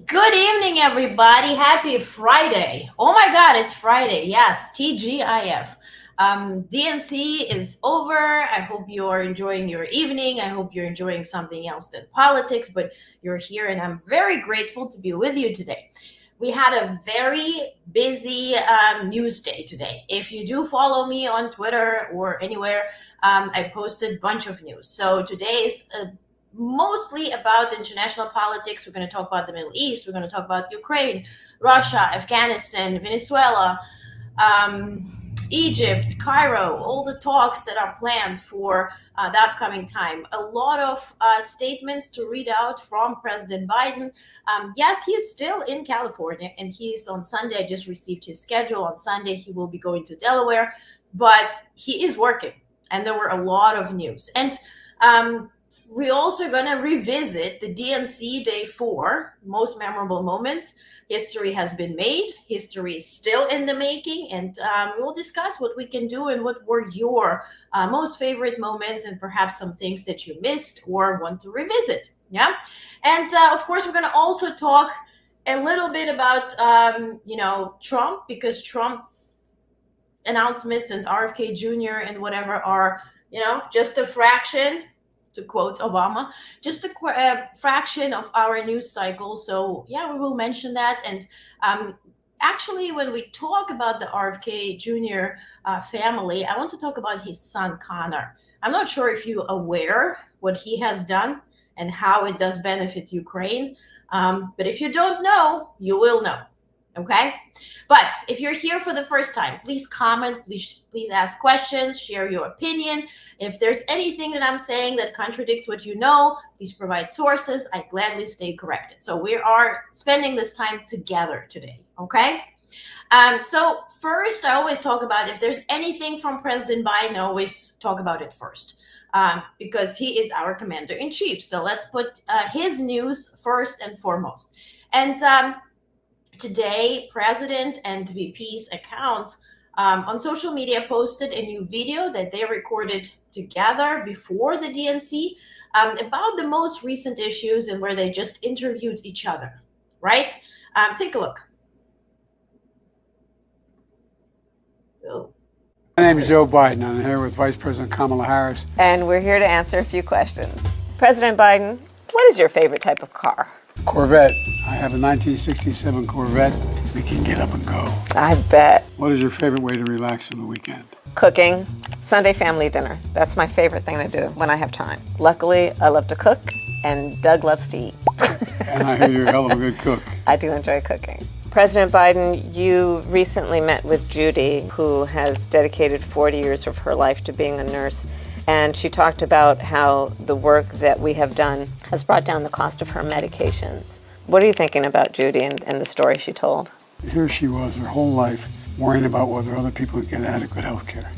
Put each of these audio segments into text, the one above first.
Good evening, everybody. Happy Friday. Oh my God, it's Friday. Yes, TGIF. DNC is over. I hope you're enjoying your evening. I hope you're enjoying something else than politics, but you're here and I'm very grateful to be with you today. We had a very busy news day today. If you do follow me on Twitter or anywhere, I posted a bunch of news. So today is mostly about international politics. We're going to talk about the Middle East. We're going to talk about Ukraine, Russia, Afghanistan, Venezuela, Egypt, Cairo, all the talks that are planned for the upcoming time. A lot of statements to read out from President Biden. Yes, he is still in California, and he's on Sunday. I just received his schedule. On Sunday, he will be going to Delaware, but he is working, and there were a lot of news. And we're also going to revisit the DNC Day 4, most memorable moments. History has been made. History is still in the making. And we will discuss what we can do and what were your most favorite moments and perhaps some things that you missed or want to revisit. Yeah. And of course, we're going to also talk a little bit about, Trump, because Trump's announcements and RFK Jr. and whatever are, just a fraction, to quote Obama, just a fraction of our news cycle. So yeah, we will mention that. And actually, when we talk about the RFK Jr. Family, I want to talk about his son, Connor. I'm not sure if you're aware what he has done and how it does benefit Ukraine. But if you don't know, you will know. Okay. But if you're here for the first time, please comment, please ask questions, share your opinion. If there's anything that I'm saying that contradicts what you know, please provide sources. I gladly stay corrected. So we are spending this time together today. Okay. So first, I always talk about if there's anything from President Biden, I always talk about it first. Because he is our commander in chief. So let's put his news first and foremost. And today, President and VP's accounts on social media posted a new video that they recorded together before the DNC about the most recent issues and where they just interviewed each other, right? Take a look. Oh. My name is Joe Biden. I'm here with Vice President Kamala Harris. And we're here to answer a few questions. President Biden, what is your favorite type of car? Corvette. I have a 1967 Corvette. We can get up and go. I bet. What is your favorite way to relax on the weekend? Cooking. Sunday family dinner. That's my favorite thing to do when I have time. Luckily, I love to cook, and Doug loves to eat. And I hear you're a hell of a good cook. I do enjoy cooking. President Biden, you recently met with Judy, who has dedicated 40 years of her life to being a nurse. And she talked about how the work that we have done has brought down the cost of her medications. What are you thinking about Judy and the story she told? Here she was her whole life worrying about whether other people would get adequate health care.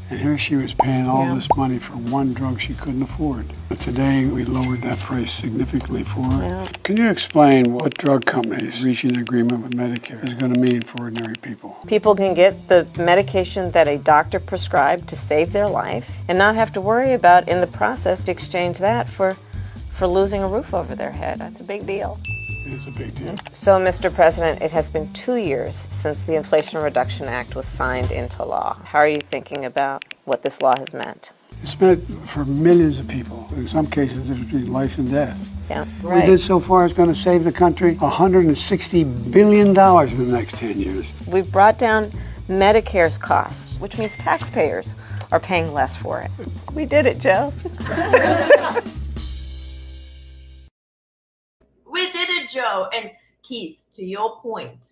And here she was paying all this money for one drug she couldn't afford. But today we lowered that price significantly for her. Yeah. Can you explain what drug companies reaching an agreement with Medicare is going to mean for ordinary people? People can get the medication that a doctor prescribed to save their life and not have to worry about in the process to exchange that for losing a roof over their head. That's a big deal. It's a big deal. So, Mr. President, it has been 2 years since the Inflation Reduction Act was signed into law. How are you thinking about what this law has meant? It's meant for millions of people. In some cases, there's been life and death. Yeah, What we did so far is going to save the country $160 billion in the next 10 years. We've brought down Medicare's costs, which means taxpayers are paying less for it. We did it, Joe. We did it, Joe. And Keith, to your point,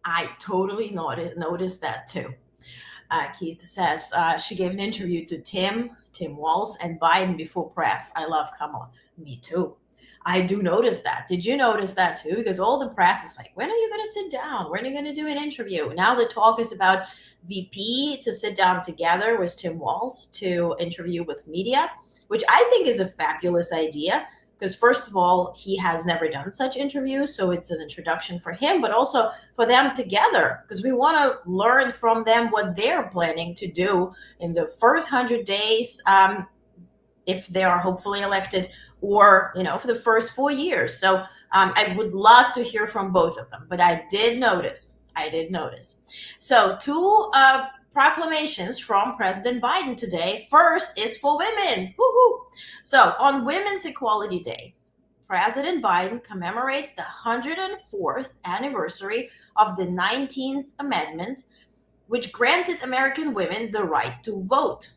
I totally noticed that too. Keith says she gave an interview to Tim Walz, and Biden before press. I love Kamala. Me too. I do notice that. Did you notice that too? Because all the press is like, when are you going to sit down? When are you going to do an interview? Now the talk is about VP to sit down together with Tim Walz to interview with media, which I think is a fabulous idea. Because first of all, he has never done such interviews, so it's an introduction for him, but also for them together, because we want to learn from them what they're planning to do in the first 100 days, if they are hopefully elected, or for the first 4 years. So I would love to hear from both of them, but I did notice. So two proclamations from President Biden today. First is for women. Woohoo! So on Women's Equality Day, President Biden commemorates the 104th anniversary of the 19th Amendment, which granted American women the right to vote.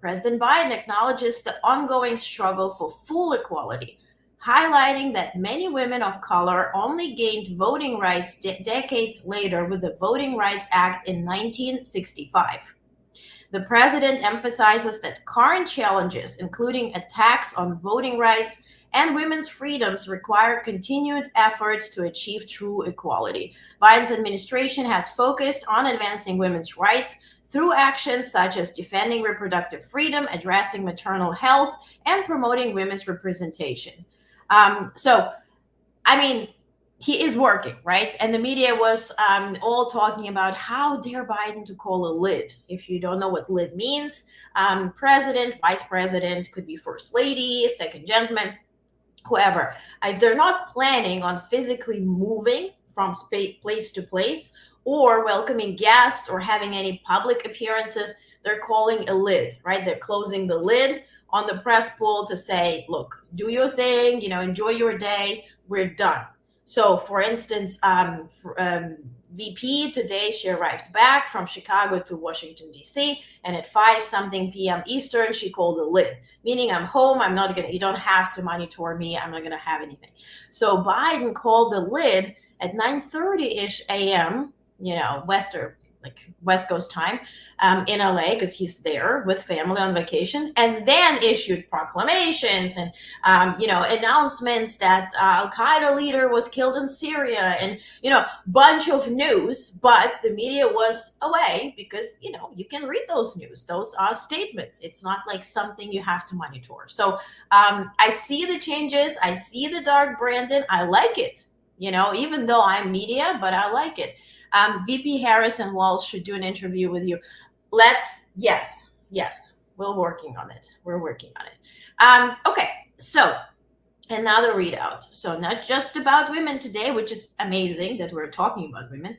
President Biden acknowledges the ongoing struggle for full equality, highlighting that many women of color only gained voting rights decades later with the Voting Rights Act in 1965. The president emphasizes that current challenges, including attacks on voting rights and women's freedoms, require continued efforts to achieve true equality. Biden's administration has focused on advancing women's rights through actions such as defending reproductive freedom, addressing maternal health, and promoting women's representation. He is working, right? And the media was all talking about how dare Biden to call a lid. If you don't know what lid means, president, vice president, could be first lady, second gentleman, whoever. If they're not planning on physically moving from place to place or welcoming guests or having any public appearances, they're calling a lid, right? They're closing the lid on the press pool to say, look, do your thing, enjoy your day, we're done. So for instance, VP today, she arrived back from Chicago to Washington, D.C., and at 5-something p.m. Eastern, she called a lid, meaning I'm home, you don't have to monitor me, I'm not gonna have anything. So Biden called the lid at 9:30-ish a.m., West Coast time, in LA, because he's there with family on vacation, and then issued proclamations and announcements that Al-Qaeda leader was killed in Syria, and bunch of news. But the media was away because you can read those news. Those are statements. It's not like something you have to monitor. So I see the changes. I see the dark Brandon. I like it. Even though I'm media, but I like it. VP Harris and Walz should do an interview with you. Yes, we're working on it. Okay, so another readout. So not just about women today, which is amazing that we're talking about women.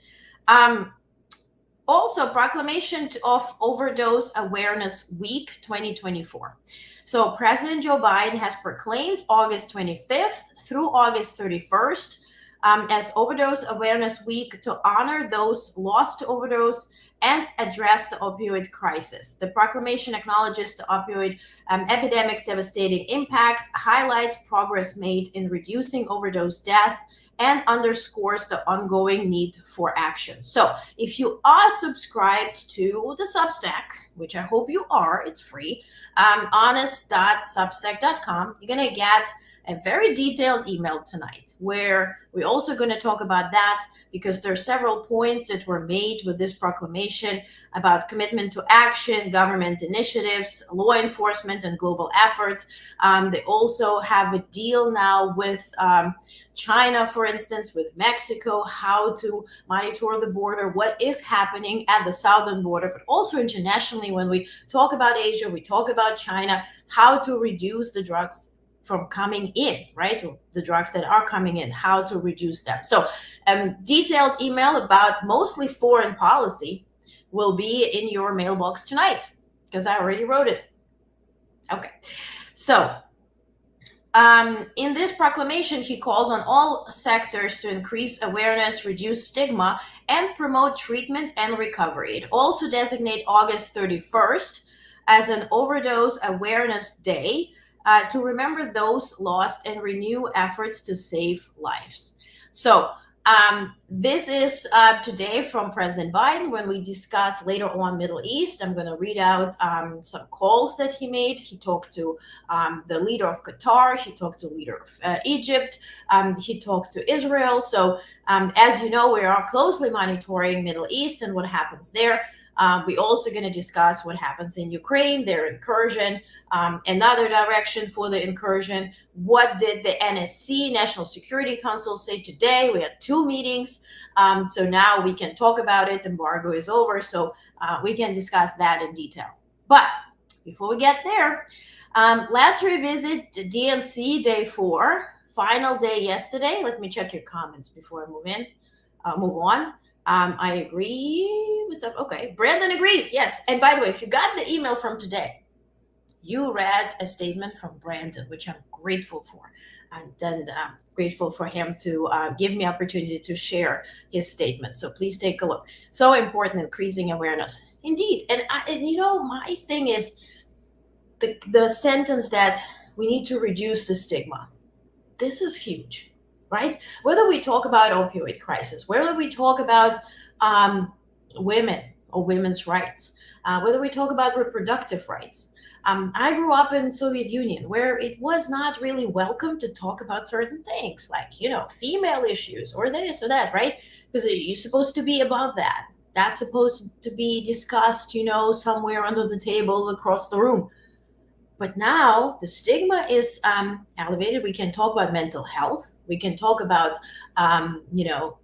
Also, proclamation of Overdose Awareness Week 2024. So President Joe Biden has proclaimed August 25th through August 31st as Overdose Awareness Week to honor those lost to overdose and address the opioid crisis. The proclamation acknowledges the opioid epidemic's devastating impact, highlights progress made in reducing overdose death, and underscores the ongoing need for action. So if you are subscribed to the Substack, which I hope you are, it's free, onest.substack.com, you're going to get a very detailed email tonight where we're also going to talk about that, because there are several points that were made with this proclamation about commitment to action, government initiatives, law enforcement, and global efforts. They also have a deal now with China, for instance, with Mexico, how to monitor the border, what is happening at the southern border, but also internationally. When we talk about Asia, we talk about China, how to reduce the drugs from coming in, right? The drugs that are coming in, how to reduce them. So detailed email about mostly foreign policy will be in your mailbox tonight, because I already wrote it. Okay, so In this proclamation, he calls on all sectors to increase awareness, reduce stigma, and promote treatment and recovery. It also designates August 31st as an overdose awareness day to remember those lost and renew efforts to save lives. So, this is today from President Biden. When we discuss later on Middle East, I'm going to read out some calls that he made. He talked to the leader of Qatar. He talked to the leader of Egypt. He talked to Israel. So, as you know, we are closely monitoring Middle East and what happens there. We're also going to discuss what happens in Ukraine, their incursion, another direction for the incursion. What did the NSC, National Security Council, say today? We had 2 meetings. So now we can talk about it. Embargo is over. So we can discuss that in detail. But before we get there, let's revisit the DNC day 4, final day yesterday. Let me check your comments before I move on. I agree with some. Okay, Brandon agrees. Yes. And by the way, if you got the email from today, you read a statement from Brandon, which I'm grateful for. And then I'm grateful for him to give me opportunity to share his statement. So please take a look. So important, increasing awareness. Indeed. And my thing is the sentence that we need to reduce the stigma. This is huge, right? Whether we talk about opioid crisis, whether we talk about women or women's rights, whether we talk about reproductive rights. I grew up in Soviet Union where it was not really welcome to talk about certain things like, female issues or this or that, right? Because you're supposed to be above that. That's supposed to be discussed, somewhere under the table across the room. But now the stigma is elevated. We can talk about mental health. We can talk about,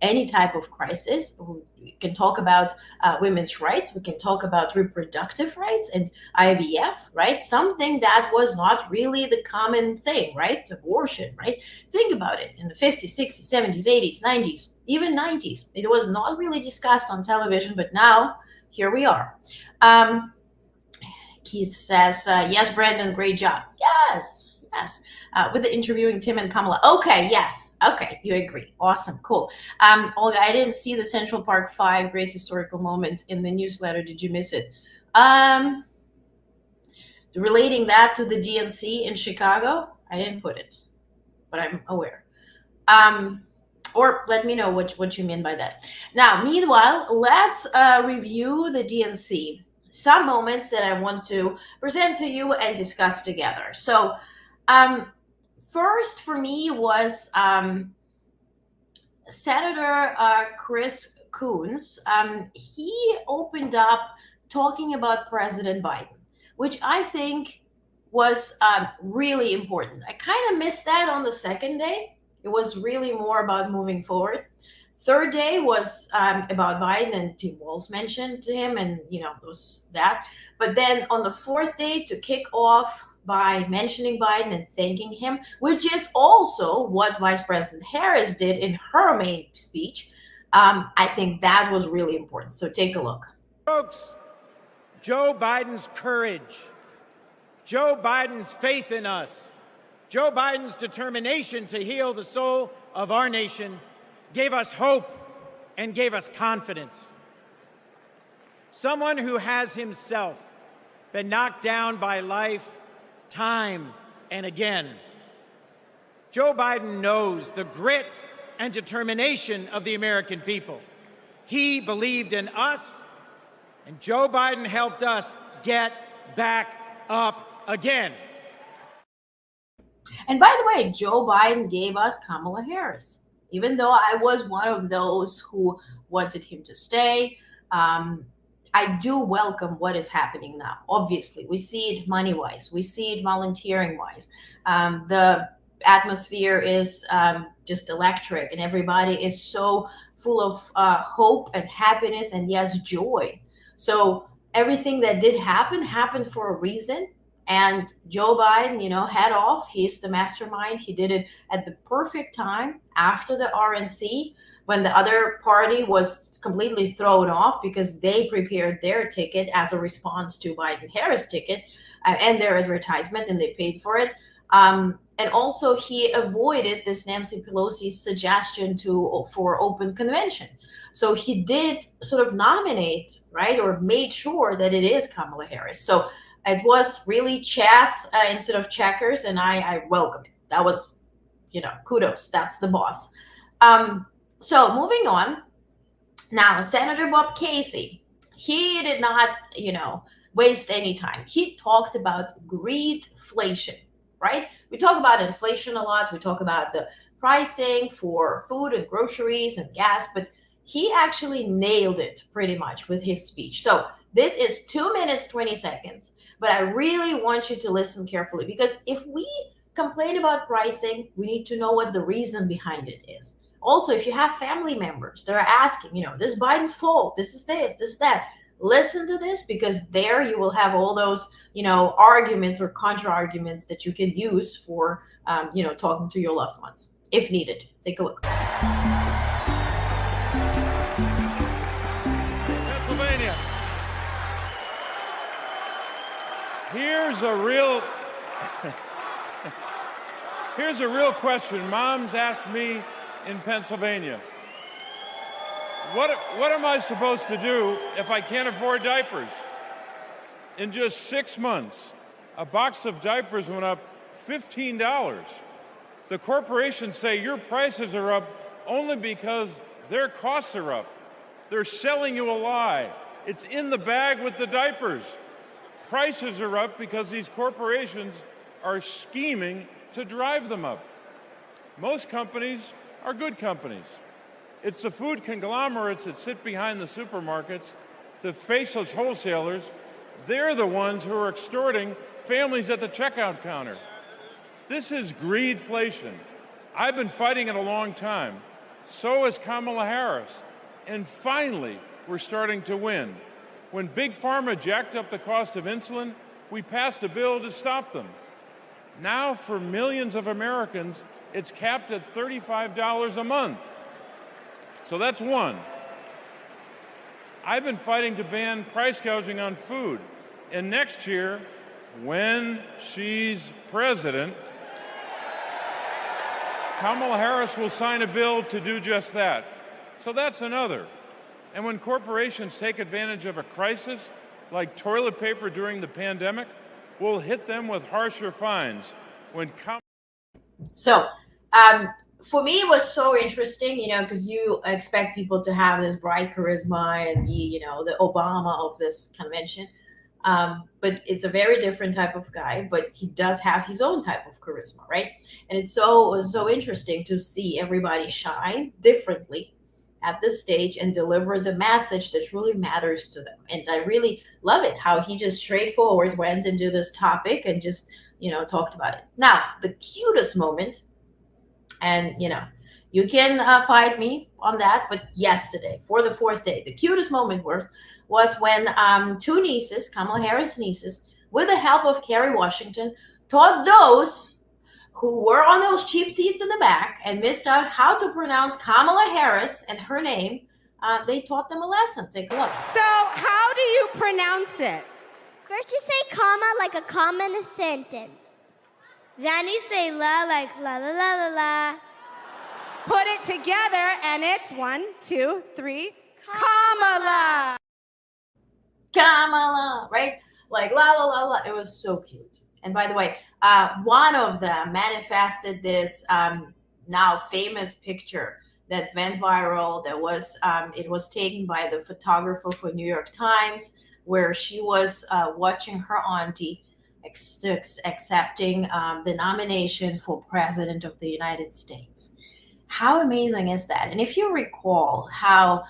any type of crisis. We can talk about women's rights. We can talk about reproductive rights and IVF, right? Something that was not really the common thing, right? Abortion, right? Think about it. In the 50s, 60s, 70s, 80s, 90s, even 90s, it was not really discussed on television, but now here we are. Keith says, yes, Brandon, great job. Yes. With the interviewing Tim and Kamala. Okay, yes. Okay, you agree. Awesome, cool. Olga, I didn't see the Central Park 5 Great Historical Moment in the newsletter. Did you miss it? Relating that to the DNC in Chicago, I didn't put it, but I'm aware. Or let me know what you mean by that. Now, meanwhile, let's review the DNC. Some moments that I want to present to you and discuss together. So, first for me was Senator Chris Coons. He opened up talking about President Biden, which I think was really important. I kind of missed that on the second day. It was really more about moving forward. Third day was about Biden, and Tim Walz mentioned to him, and it was that. But then on the fourth day, to kick off by mentioning Biden and thanking him, which is also what Vice President Harris did in her main speech. I think that was really important. So take a look. Folks, Joe Biden's courage, Joe Biden's faith in us, Joe Biden's determination to heal the soul of our nation gave us hope and gave us confidence. Someone who has himself been knocked down by life time and again. Joe Biden knows the grit and determination of the American people. He believed in us, and Joe Biden helped us get back up again. And by the way, Joe Biden gave us Kamala Harris. Even though I was one of those who wanted him to stay, I do welcome what is happening now. Obviously, we see it money-wise. We see it volunteering-wise. The atmosphere is just electric, and everybody is so full of hope and happiness and, yes, joy. So everything that did happen happened for a reason. And Joe Biden, head off. He's the mastermind. He did it at the perfect time after the RNC, when the other party was completely thrown off because they prepared their ticket as a response to Biden-Harris ticket and their advertisement, and they paid for it. And also, he avoided this Nancy Pelosi's suggestion for open convention. So he did sort of nominate, right, or made sure that it is Kamala Harris. So it was really chess instead of checkers, and I welcome it. That was, kudos. That's the boss. So moving on. Now, Senator Bob Casey, he did not, waste any time. He talked about greedflation, right? We talk about inflation a lot. We talk about the pricing for food and groceries and gas, but he actually nailed it pretty much with his speech. So this is 2 minutes, 20 seconds, but I really want you to listen carefully, because if we complain about pricing, we need to know what the reason behind it is. Also, if you have family members that are asking, this is Biden's fault, this is that, listen to this, because there you will have all those, arguments or contra arguments that you can use for, talking to your loved ones if needed. Take a look. Pennsylvania. Here's a real question. Moms asked me in Pennsylvania, what am I supposed to do if I can't afford diapers? In just 6 months, a box of diapers went up $15. The corporations say your prices are up only because their costs are up. They're selling you a lie. It's in the bag with the diapers. Prices are up because these corporations are scheming to drive them up. Most companies are good companies. It's the food conglomerates that sit behind the supermarkets, the faceless wholesalers. They're the ones who are extorting families at the checkout counter. This is greedflation. I've been fighting it a long time. So has Kamala Harris. And finally, we're starting to win. When Big Pharma jacked up the cost of insulin, we passed a bill to stop them. Now, for millions of Americans, it's capped at $35 a month. So that's one. I've been fighting to ban price gouging on food. And next year, when she's president, Kamala Harris will sign a bill to do just that. So that's another. And when corporations take advantage of a crisis, like toilet paper during the pandemic, we'll hit them with harsher fines. So, for me, it was so interesting, because you expect people to have this bright charisma and be, the Obama of this convention. But it's a very different type of guy, but he does have his own type of charisma, right? And it was so interesting to see everybody shine differently at this stage and deliver the message that really matters to them. And I really love it how he just straightforward went into this topic and just, talked about it. Now, the cutest moment, and, you can fight me on that, but yesterday, for the fourth day, the cutest moment was when two nieces, Kamala Harris nieces, with the help of Kerry Washington, taught those who were on those cheap seats in the back and missed out how to pronounce Kamala Harris and her name. They taught them a lesson. Take a look. So, how do you pronounce it? First you say comma like a comma in a sentence. Then you say la like la la la la la. Put it together and it's 1, 2, 3, Kamala. Kamala, right? Like la la la la. It was so cute. And by the way, one of them manifested this now famous picture that went viral. That was it was taken by the photographer for New York Times, where she was watching her auntie accepting the nomination for President of the United States. How amazing is that? And if you recall how,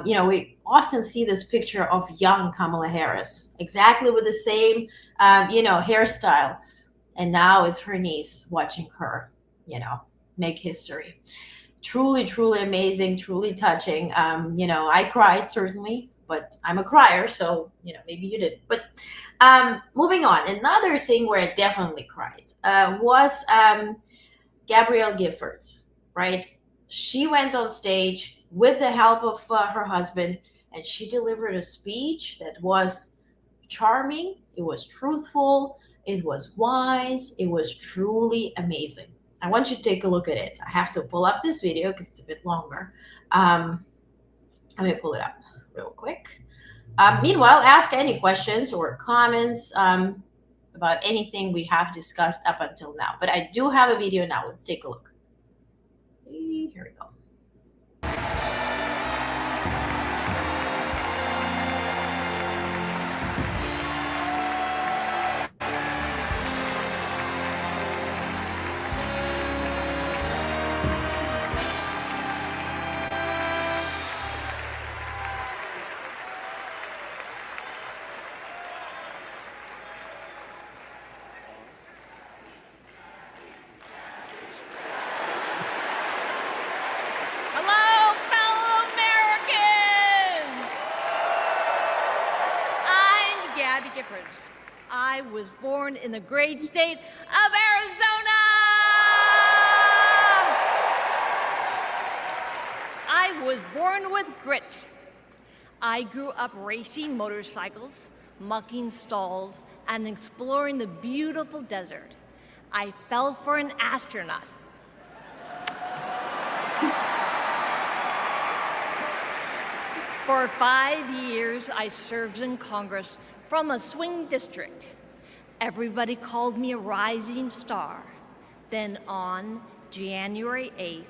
we often see this picture of young Kamala Harris, exactly with the same, hairstyle. And now it's her niece watching her, make history. Truly, truly amazing, truly touching. I cried, certainly, but I'm a crier, so, maybe you did. But moving on, another thing where I definitely cried was Gabrielle Giffords, right? She went on stage with the help of her husband, and she delivered a speech that was charming. It was truthful. It was wise. It was truly amazing. I want you to take a look at it. I have to pull up this video because it's a bit longer. Let me pull it up real quick. Meanwhile, ask any questions or comments about anything we have discussed up until now. But I do have a video now. Let's take a look. Here we go. Hello, fellow Americans! I'm Gabby Giffords. I was born in the great state of Arizona! I was born with grit. I grew up racing motorcycles, mucking stalls, and exploring the beautiful desert. I fell for an astronaut. For 5 years, I served in Congress from a swing district. Everybody called me a rising star. Then on January 8th,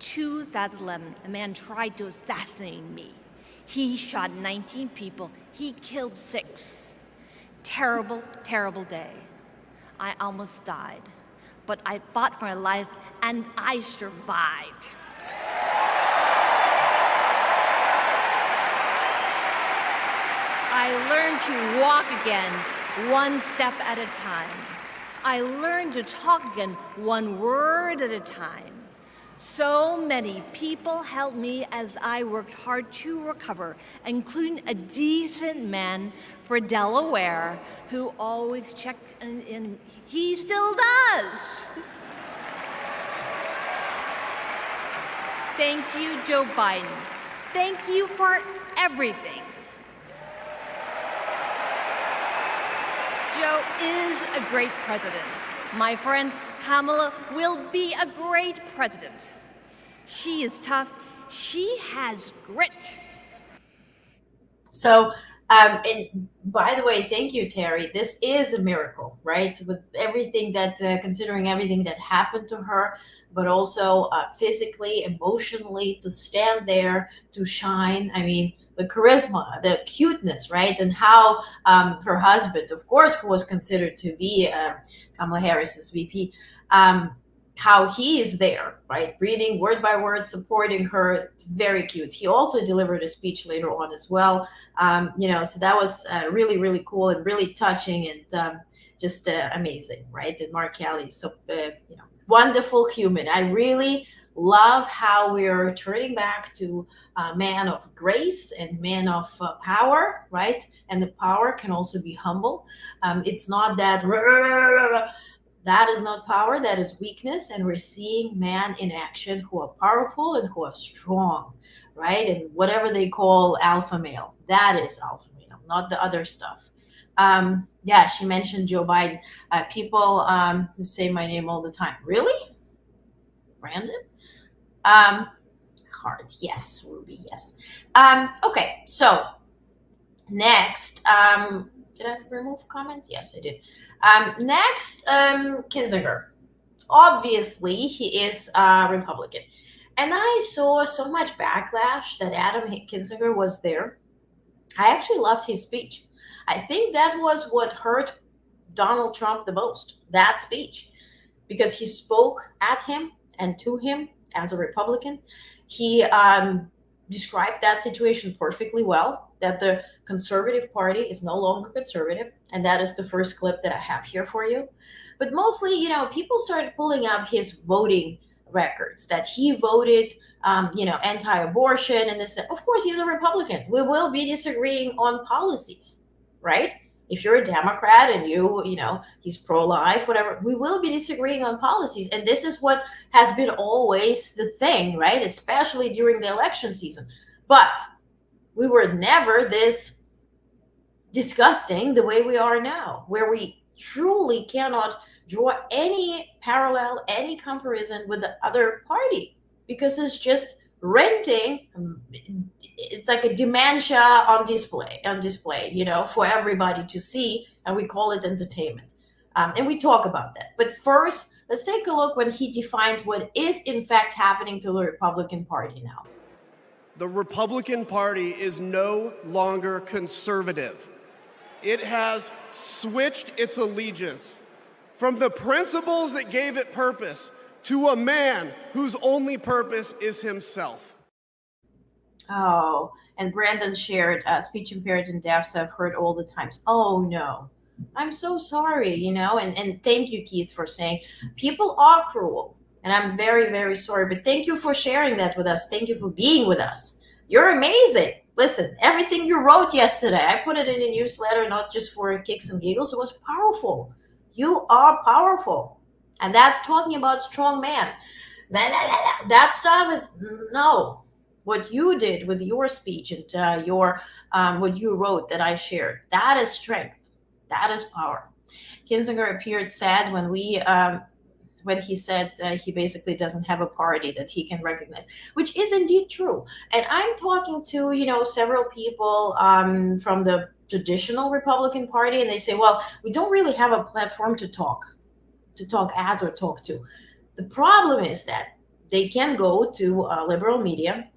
2011, a man tried to assassinate me. He shot 19 people. He killed 6. Terrible, terrible day. I almost died, but I fought for my life and I survived. I learned to walk again, one step at a time. I learned to talk again, one word at a time. So many people helped me as I worked hard to recover, including a decent man for Delaware who always checked in. He still does. Thank you, Joe Biden. Thank you for everything. Joe is a great president. My friend Kamala will be a great president. She is tough. She has grit. So, and by the way, thank you, Terry. This is a miracle, right? With everything that, considering everything that happened to her, but also physically, emotionally, to stand there, to shine. I mean, the charisma, the cuteness, right? And how her husband, of course, who was considered to be Kamala Harris's VP, how he is there, right? Reading word by word, supporting her. It's very cute. He also delivered a speech later on as well. So that was really, really cool and really touching and just amazing, right? And Mark Kelly, so, wonderful human. I really love how we're turning back to a man of grace and man of power, right? And the power can also be humble. It's not that that is not power, that is weakness. And we're seeing men in action who are powerful and who are strong, right? And whatever they call alpha male, that is alpha male, not the other stuff. Yeah, she mentioned Joe Biden. People say my name all the time. Really? Brandon? Hard. Yes. Ruby. Yes. Okay. So next, did I remove comment? Yes, I did. Next, Kinzinger. Obviously, he is a Republican. And I saw so much backlash that Adam Kinzinger was there. I actually loved his speech. I think that was what hurt Donald Trump the most, that speech, because he spoke at him and to him as a Republican. He described that situation perfectly well, that the conservative party is no longer conservative. And that is the first clip that I have here for you. But mostly, people started pulling up his voting records, that he voted, anti-abortion and this. Of course, he's a Republican. We will be disagreeing on policies, right? If you're a Democrat and he's pro-life, whatever, we will be disagreeing on policies. And this is what has been always the thing, right? Especially during the election season. But we were never this disgusting the way we are now, where we truly cannot draw any parallel, any comparison with the other party, because it's just renting. It's like a dementia on display, for everybody to see, and we call it entertainment. And we talk about that. But first, let's take a look when he defined what is in fact happening to the Republican Party now. The Republican Party is no longer conservative. It has switched its allegiance from the principles that gave it purpose to a man whose only purpose is himself. Oh, and Brandon shared speech impaired and deaf, so I've heard all the times. Oh no, I'm so sorry, and thank you, Keith, for saying people are cruel. And I'm very, very sorry. But thank you for sharing that with us. Thank you for being with us. You're amazing. Listen, everything you wrote yesterday, I put it in a newsletter, not just for kicks and giggles. It was powerful. You are powerful. And that's talking about strong man. That stuff is no. What you did with your speech and what you wrote that I shared, that is strength. That is power. Kinzinger appeared sad when he said he basically doesn't have a party that he can recognize, which is indeed true. And I'm talking to, several people from the traditional Republican Party, and they say, well, we don't really have a platform to talk at or talk to. The problem is that they can go to liberal media,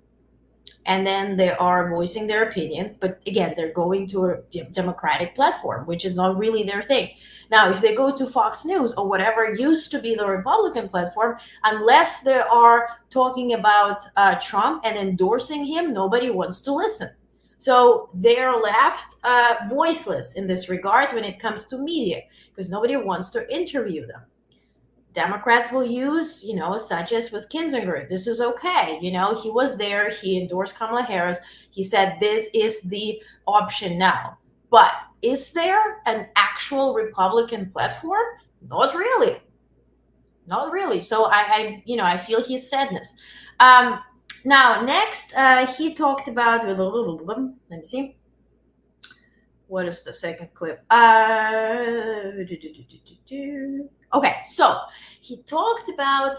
and then they are voicing their opinion. But again, they're going to a Democratic platform, which is not really their thing. Now, if they go to Fox News or whatever used to be the Republican platform, unless they are talking about Trump and endorsing him, nobody wants to listen. So they're left voiceless in this regard when it comes to media, because nobody wants to interview them. Democrats will use, such as with Kinzinger. This is okay. He was there. He endorsed Kamala Harris. He said this is the option now. But is there an actual Republican platform? Not really. Not really. So I feel his sadness. Now, next, he talked about, let me see. What is the second clip? Okay, so he talked about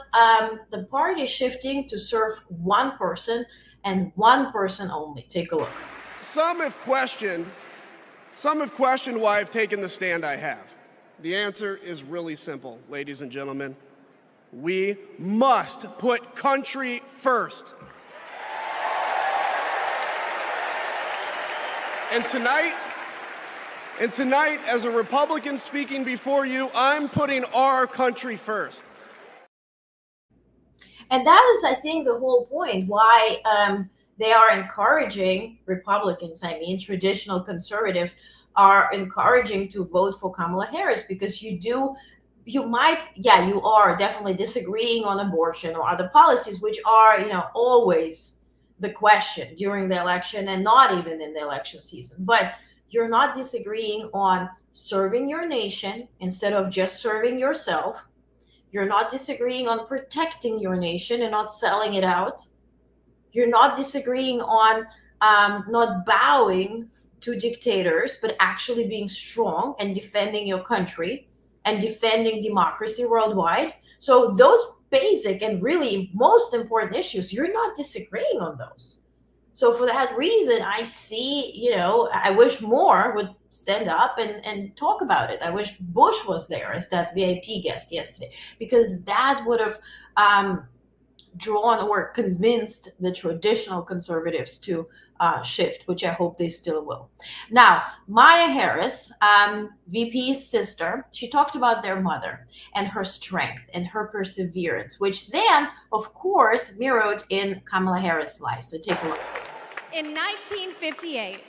the party shifting to serve one person and one person only. Take a look. Some have questioned why I've taken the stand I have. The answer is really simple, ladies and gentlemen. We must put country first. And tonight, as a Republican speaking before you, I'm putting our country first. And that is, I think, the whole point why they are encouraging Republicans, traditional conservatives, are encouraging to vote for Kamala Harris, because you are definitely disagreeing on abortion or other policies, which are, always the question during the election and not even in the election season. But you're not disagreeing on serving your nation instead of just serving yourself. You're not disagreeing on protecting your nation and not selling it out. You're not disagreeing on not bowing to dictators, but actually being strong and defending your country and defending democracy worldwide. So those basic and really most important issues, you're not disagreeing on those. So for that reason, I see, I wish more would stand up and talk about it. I wish Bush was there as that VIP guest yesterday, because that would have drawn or convinced the traditional conservatives to shift, which I hope they still will. Now, Maya Harris, VP's sister, she talked about their mother and her strength and her perseverance, which then, of course, mirrored in Kamala Harris' life. So take a look. In 1958,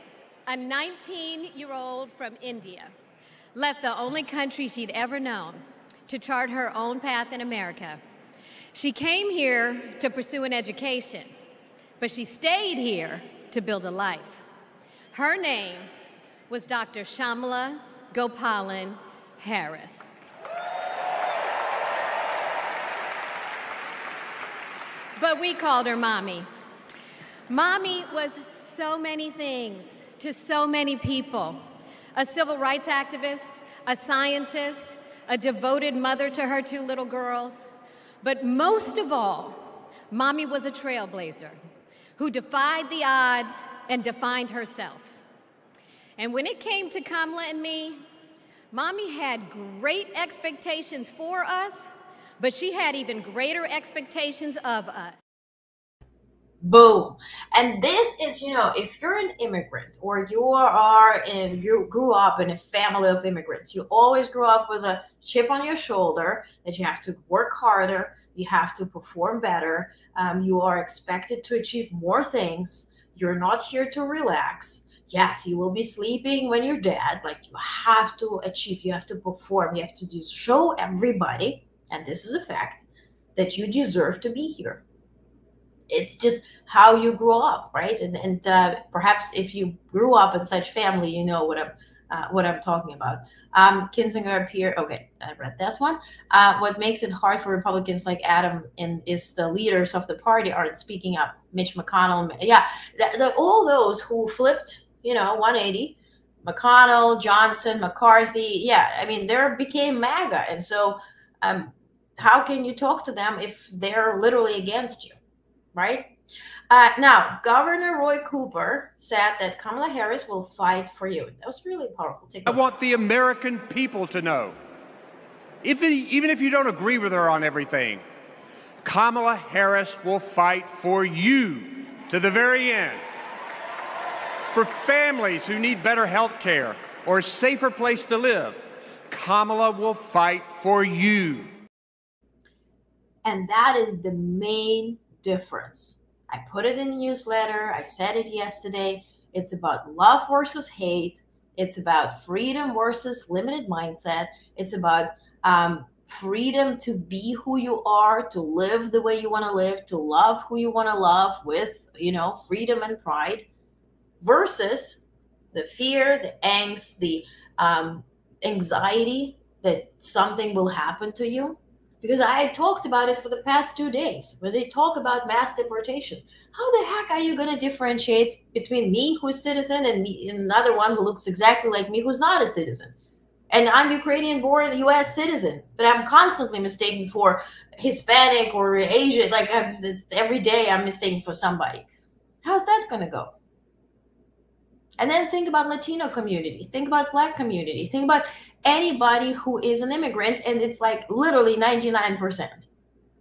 a 19-year-old from India left the only country she'd ever known to chart her own path in America. She came here to pursue an education, but she stayed here to build a life. Her name was Dr. Shamala Gopalan Harris. But we called her Mommy. Mommy was so many things to so many people: a civil rights activist, a scientist, a devoted mother to her 2 little girls. But most of all, Mommy was a trailblazer who defied the odds and defined herself. And when it came to Kamala and me, Mommy had great expectations for us, but she had even greater expectations of us. Boom. And this is, if you're an immigrant or you grew up in a family of immigrants, you always grew up with a chip on your shoulder that you have to work harder, you have to perform better, you are expected to achieve more things, you're not here to relax. Yes, you will be sleeping when you're dead. Like, you have to achieve, you have to perform, you have to just show everybody, and this is a fact, that you deserve to be here. It's just how you grew up, right? And perhaps if you grew up in such family, you know what I'm talking about. Kinzinger here. Okay, I read this one. What makes it hard for Republicans like Adam is the leaders of the party aren't speaking up. Mitch McConnell, yeah, all those who flipped, 180. McConnell, Johnson, McCarthy, yeah, I mean, they became MAGA, and so how can you talk to them if they're literally against you? Right? Now, Governor Roy Cooper said that Kamala Harris will fight for you. That was really powerful. I want the American people to know, even if you don't agree with her on everything, Kamala Harris will fight for you to the very end. For families who need better health care or a safer place to live, Kamala will fight for you. And that is the main difference. I put it in the newsletter. I said it yesterday. It's about love versus hate. It's about freedom versus limited mindset. It's about freedom to be who you are, to live the way you want to live, to love who you want to love with, freedom and pride, versus the fear, the angst, the anxiety that something will happen to you. Because I talked about it for the past 2 days, where they talk about mass deportations. How the heck are you going to differentiate between me, who's a citizen, and another one who looks exactly like me, who's not a citizen? And I'm Ukrainian-born U.S. citizen, but I'm constantly mistaken for Hispanic or Asian. Like, every day I'm mistaken for somebody. How's that going to go? And then think about Latino community. Think about Black community. Think about anybody who is an immigrant, and it's like literally 99%.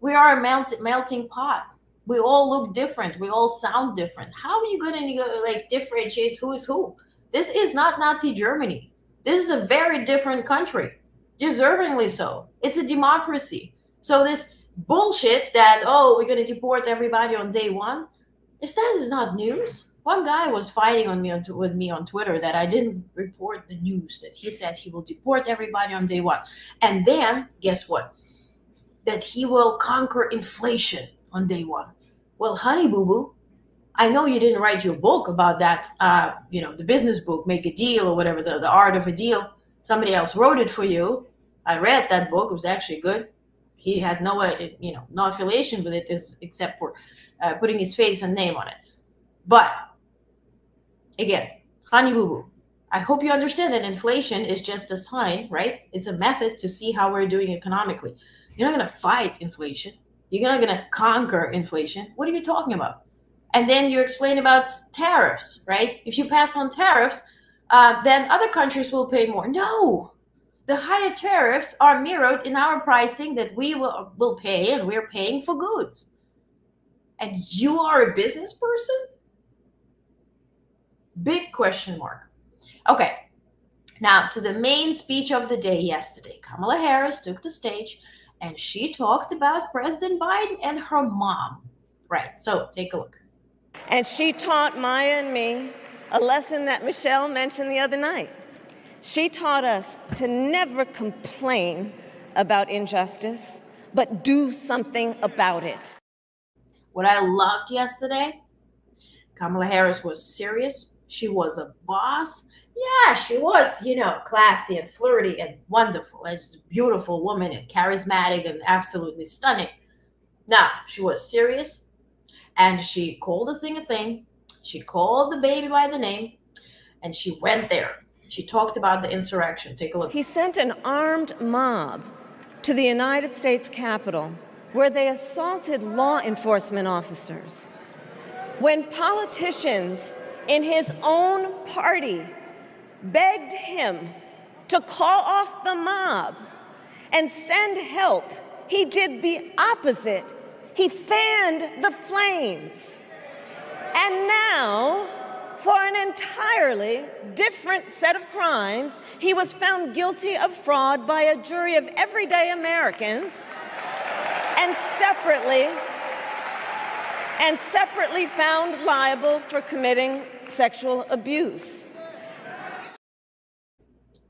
We are a melting pot. We all look different. We all sound different. How are you going to differentiate who is who? This is not Nazi Germany. This is a very different country, deservingly so. It's a democracy. So this bullshit that, we're going to deport everybody on day one, that is not news. One guy was fighting with me on Twitter that I didn't report the news, that he said he will deport everybody on day one. And then, guess what? That he will conquer inflation on day one. Well, honey boo-boo, I know you didn't write your book about that, the business book, Make a Deal or whatever, the art of a deal. Somebody else wrote it for you. I read that book. It was actually good. He had no affiliation with it except for putting his face and name on it. But again, honey boo boo, I hope you understand that inflation is just a sign, right? It's a method to see how we're doing economically. You're not going to fight inflation. You're not going to conquer inflation. What are you talking about? And then you explain about tariffs, right? If you pass on tariffs, then other countries will pay more. No, the higher tariffs are mirrored in our pricing that we will pay, and we're paying for goods. And you are a business person? Big question mark. Okay, now to the main speech of the day yesterday. Kamala Harris took the stage and she talked about President Biden and her mom. Right, so take a look. And she taught Maya and me a lesson that Michelle mentioned the other night. She taught us to never complain about injustice, but do something about it. What I loved yesterday, Kamala Harris was serious. She was a boss. Yeah, she was, classy and flirty and wonderful. And she's a beautiful woman and charismatic and absolutely stunning. Now, she was serious, and she called a thing. She called the baby by the name, and she went there. She talked about the insurrection. Take a look. He sent an armed mob to the United States Capitol where they assaulted law enforcement officers. When politicians in his own party begged him to call off the mob and send help, he did the opposite. He fanned the flames. And now, for an entirely different set of crimes, he was found guilty of fraud by a jury of everyday Americans and separately found liable for committing sexual abuse.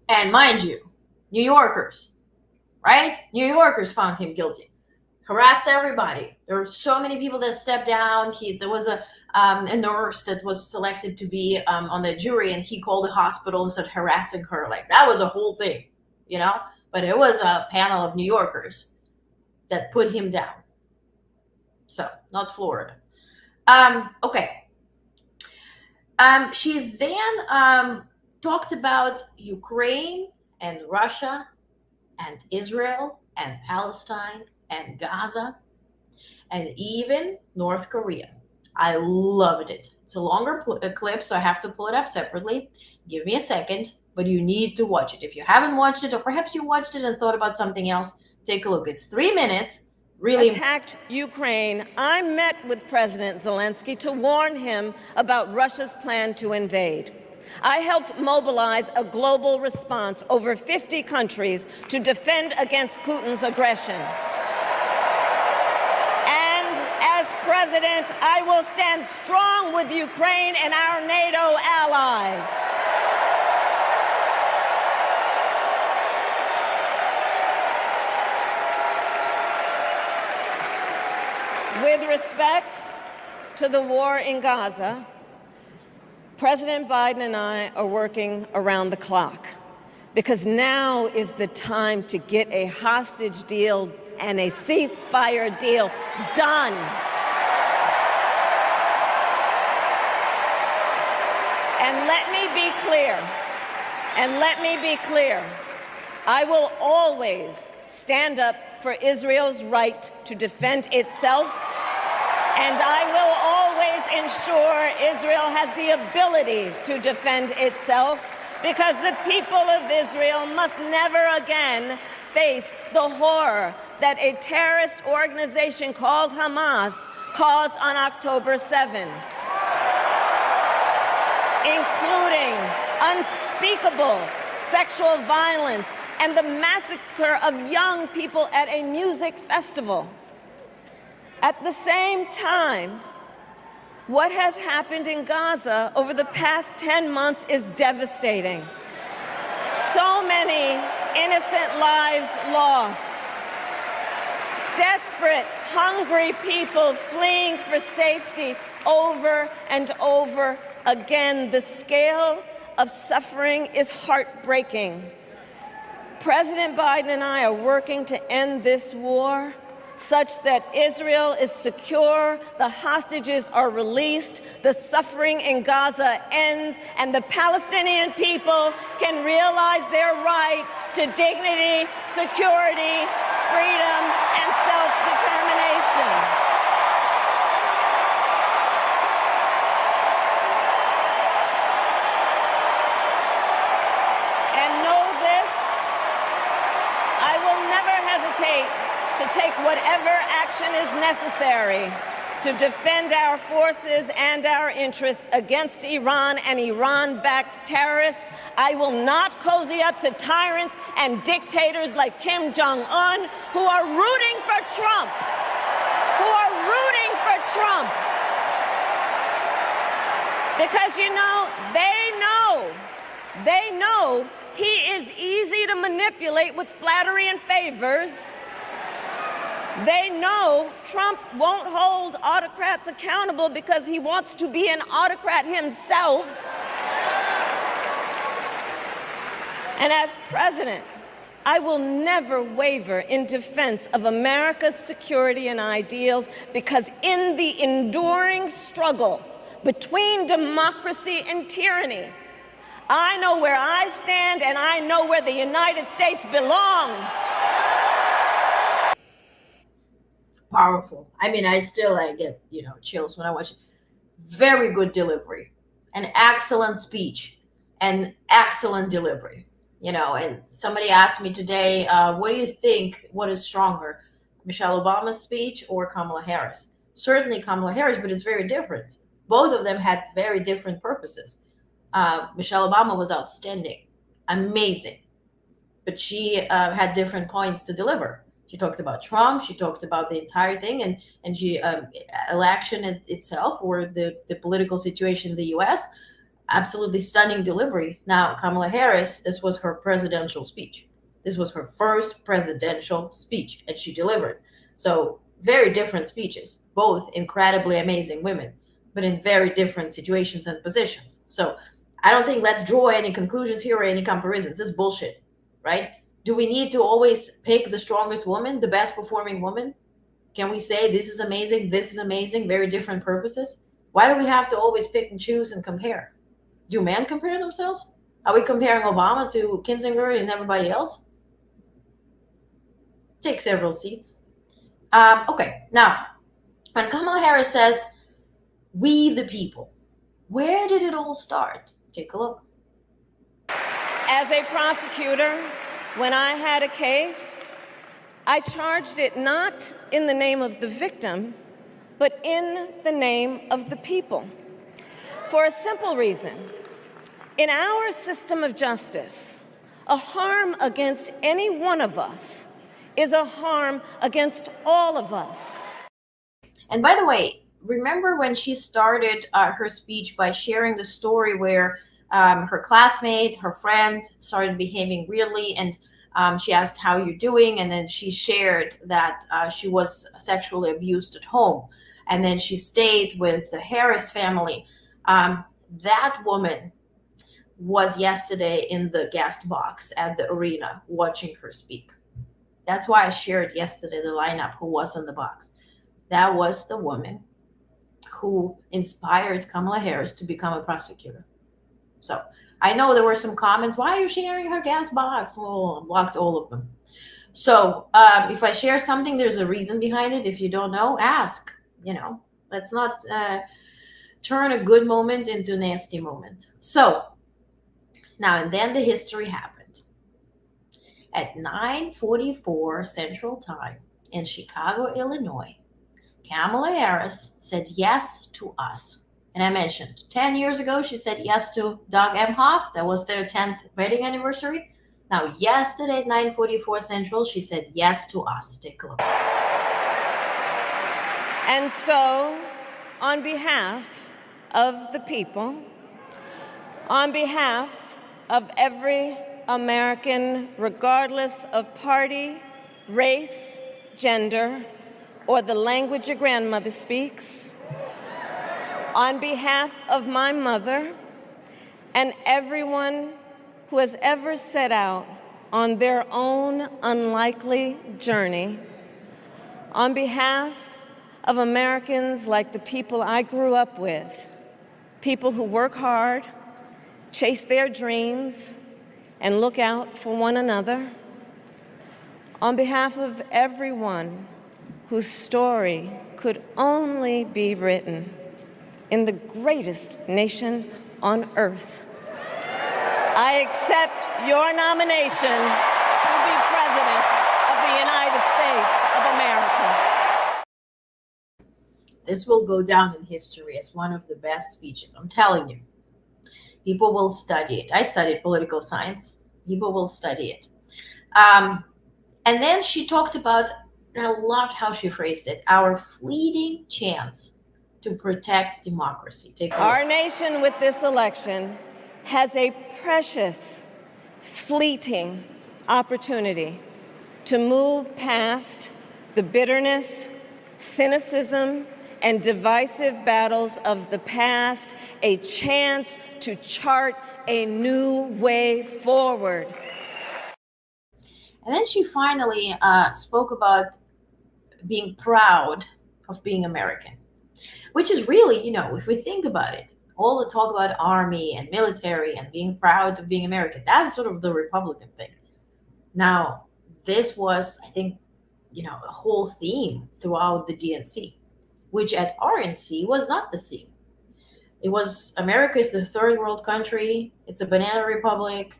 And mind you, New Yorkers, right? New Yorkers found him guilty. Harassed everybody. There were so many people that stepped down. There was a nurse that was selected to be on the jury, and he called the hospital and started harassing her. Like, that was a whole thing, you know? But it was a panel of New Yorkers that put him down. So, not Florida. Okay. She then talked about Ukraine and Russia and Israel and Palestine and Gaza and even North Korea. I loved it. It's a longer clip, so I have to pull it up separately. Give me a second, but you need to watch it. If you haven't watched it, or perhaps you watched it and thought about something else, take a look. It's 3 minutes. Really attacked Ukraine. I met with President Zelensky to warn him about Russia's plan to invade. I helped mobilize a global response, over 50 countries, to defend against Putin's aggression. And as president, I will stand strong with Ukraine and our NATO allies. With respect to the war in Gaza, President Biden and I are working around the clock because now is the time to get a hostage deal and a ceasefire deal done. And let me be clear, I will always stand up for Israel's right to defend itself, and I will always ensure Israel has the ability to defend itself, because the people of Israel must never again face the horror that a terrorist organization called Hamas caused on October 7, including unspeakable sexual violence and the massacre of young people at a music festival. At the same time, what has happened in Gaza over the past 10 months is devastating. So many innocent lives lost. Desperate, hungry people fleeing for safety over and over again. The scale of suffering is heartbreaking. President Biden and I are working to end this war such that Israel is secure, the hostages are released, the suffering in Gaza ends, and the Palestinian people can realize their right to dignity, security, freedom, and self-determination. To take whatever action is necessary to defend our forces and our interests against Iran and Iran-backed terrorists. I will not cozy up to tyrants and dictators like Kim Jong-un who are rooting for Trump. Because, you know, they know he is easy to manipulate with flattery and favors. They know Trump won't hold autocrats accountable because he wants to be an autocrat himself. And as president, I will never waver in defense of America's security and ideals, because in the enduring struggle between democracy and tyranny, I know where I stand, and I know where the United States belongs. Powerful. I mean, I get, chills when I watch it. Very good delivery, an excellent speech, and excellent delivery. And somebody asked me today, what do you think, what is stronger, Michelle Obama's speech or Kamala Harris? Certainly Kamala Harris, but it's very different. Both of them had very different purposes. Michelle Obama was outstanding, amazing, but she had different points to deliver. She talked about Trump. She talked about the entire thing, and she election itself, or the political situation in the U.S. Absolutely stunning delivery. Now, Kamala Harris, this was her presidential speech. This was her first presidential speech, and she delivered. So very different speeches, both incredibly amazing women, but in very different situations and positions. So I don't think let's draw any conclusions here or any comparisons. This is bullshit, right? Do we need to always pick the strongest woman, the best performing woman? Can we say this is amazing, very different purposes? Why do we have to always pick and choose and compare? Do men compare themselves? Are we comparing Obama to Kinzinger and everybody else? Take several seats. Okay, now, when Kamala Harris says, we the people, where did it all start? Take a look. As a prosecutor, when I had a case, I charged it not in the name of the victim, but in the name of the people. For a simple reason. In our system of justice, a harm against any one of us is a harm against all of us. And by the way, remember when she started her speech by sharing the story where her classmate, her friend, started behaving weirdly, and she asked how you're doing, and then she shared that she was sexually abused at home, and then she stayed with the Harris family. That woman was yesterday in the guest box at the arena watching her speak. That's why I shared yesterday the lineup who was in the box. That was the woman who inspired Kamala Harris to become a prosecutor. So I know there were some comments, why are you sharing her guest box? Well, I blocked all of them. So if I share something, there's a reason behind it. If you don't know, ask. Let's not turn a good moment into a nasty moment. So now and then the history happened. At 9:44 Central Time in Chicago, Illinois, Kamala Harris said yes to us. And I mentioned 10 years ago, she said yes to Doug Emhoff. That was their 10th wedding anniversary. Now, yesterday at 9:44 Central, she said yes to us. Take a look. And so, on behalf of the people, on behalf of every American, regardless of party, race, gender, or the language your grandmother speaks, on behalf of my mother and everyone who has ever set out on their own unlikely journey, on behalf of Americans like the people I grew up with, people who work hard, chase their dreams, and look out for one another, on behalf of everyone whose story could only be written in the greatest nation on earth, I accept your nomination to be President of the United States of America. This will go down in history as one of the best speeches. I'm telling you. People will study it. I studied political science. People will study it. And then she talked about, and I loved how she phrased it, our fleeting chance to protect democracy. Our nation with this election has a precious, fleeting opportunity to move past the bitterness, cynicism, and divisive battles of the past, a chance to chart a new way forward. And then she finally spoke about being proud of being American, which is really, if we think about it, all the talk about army and military and being proud of being American, that's sort of the Republican thing. Now, this was, I think, a whole theme throughout the DNC, which at RNC was not the theme. It was America is the third world country. It's a banana republic.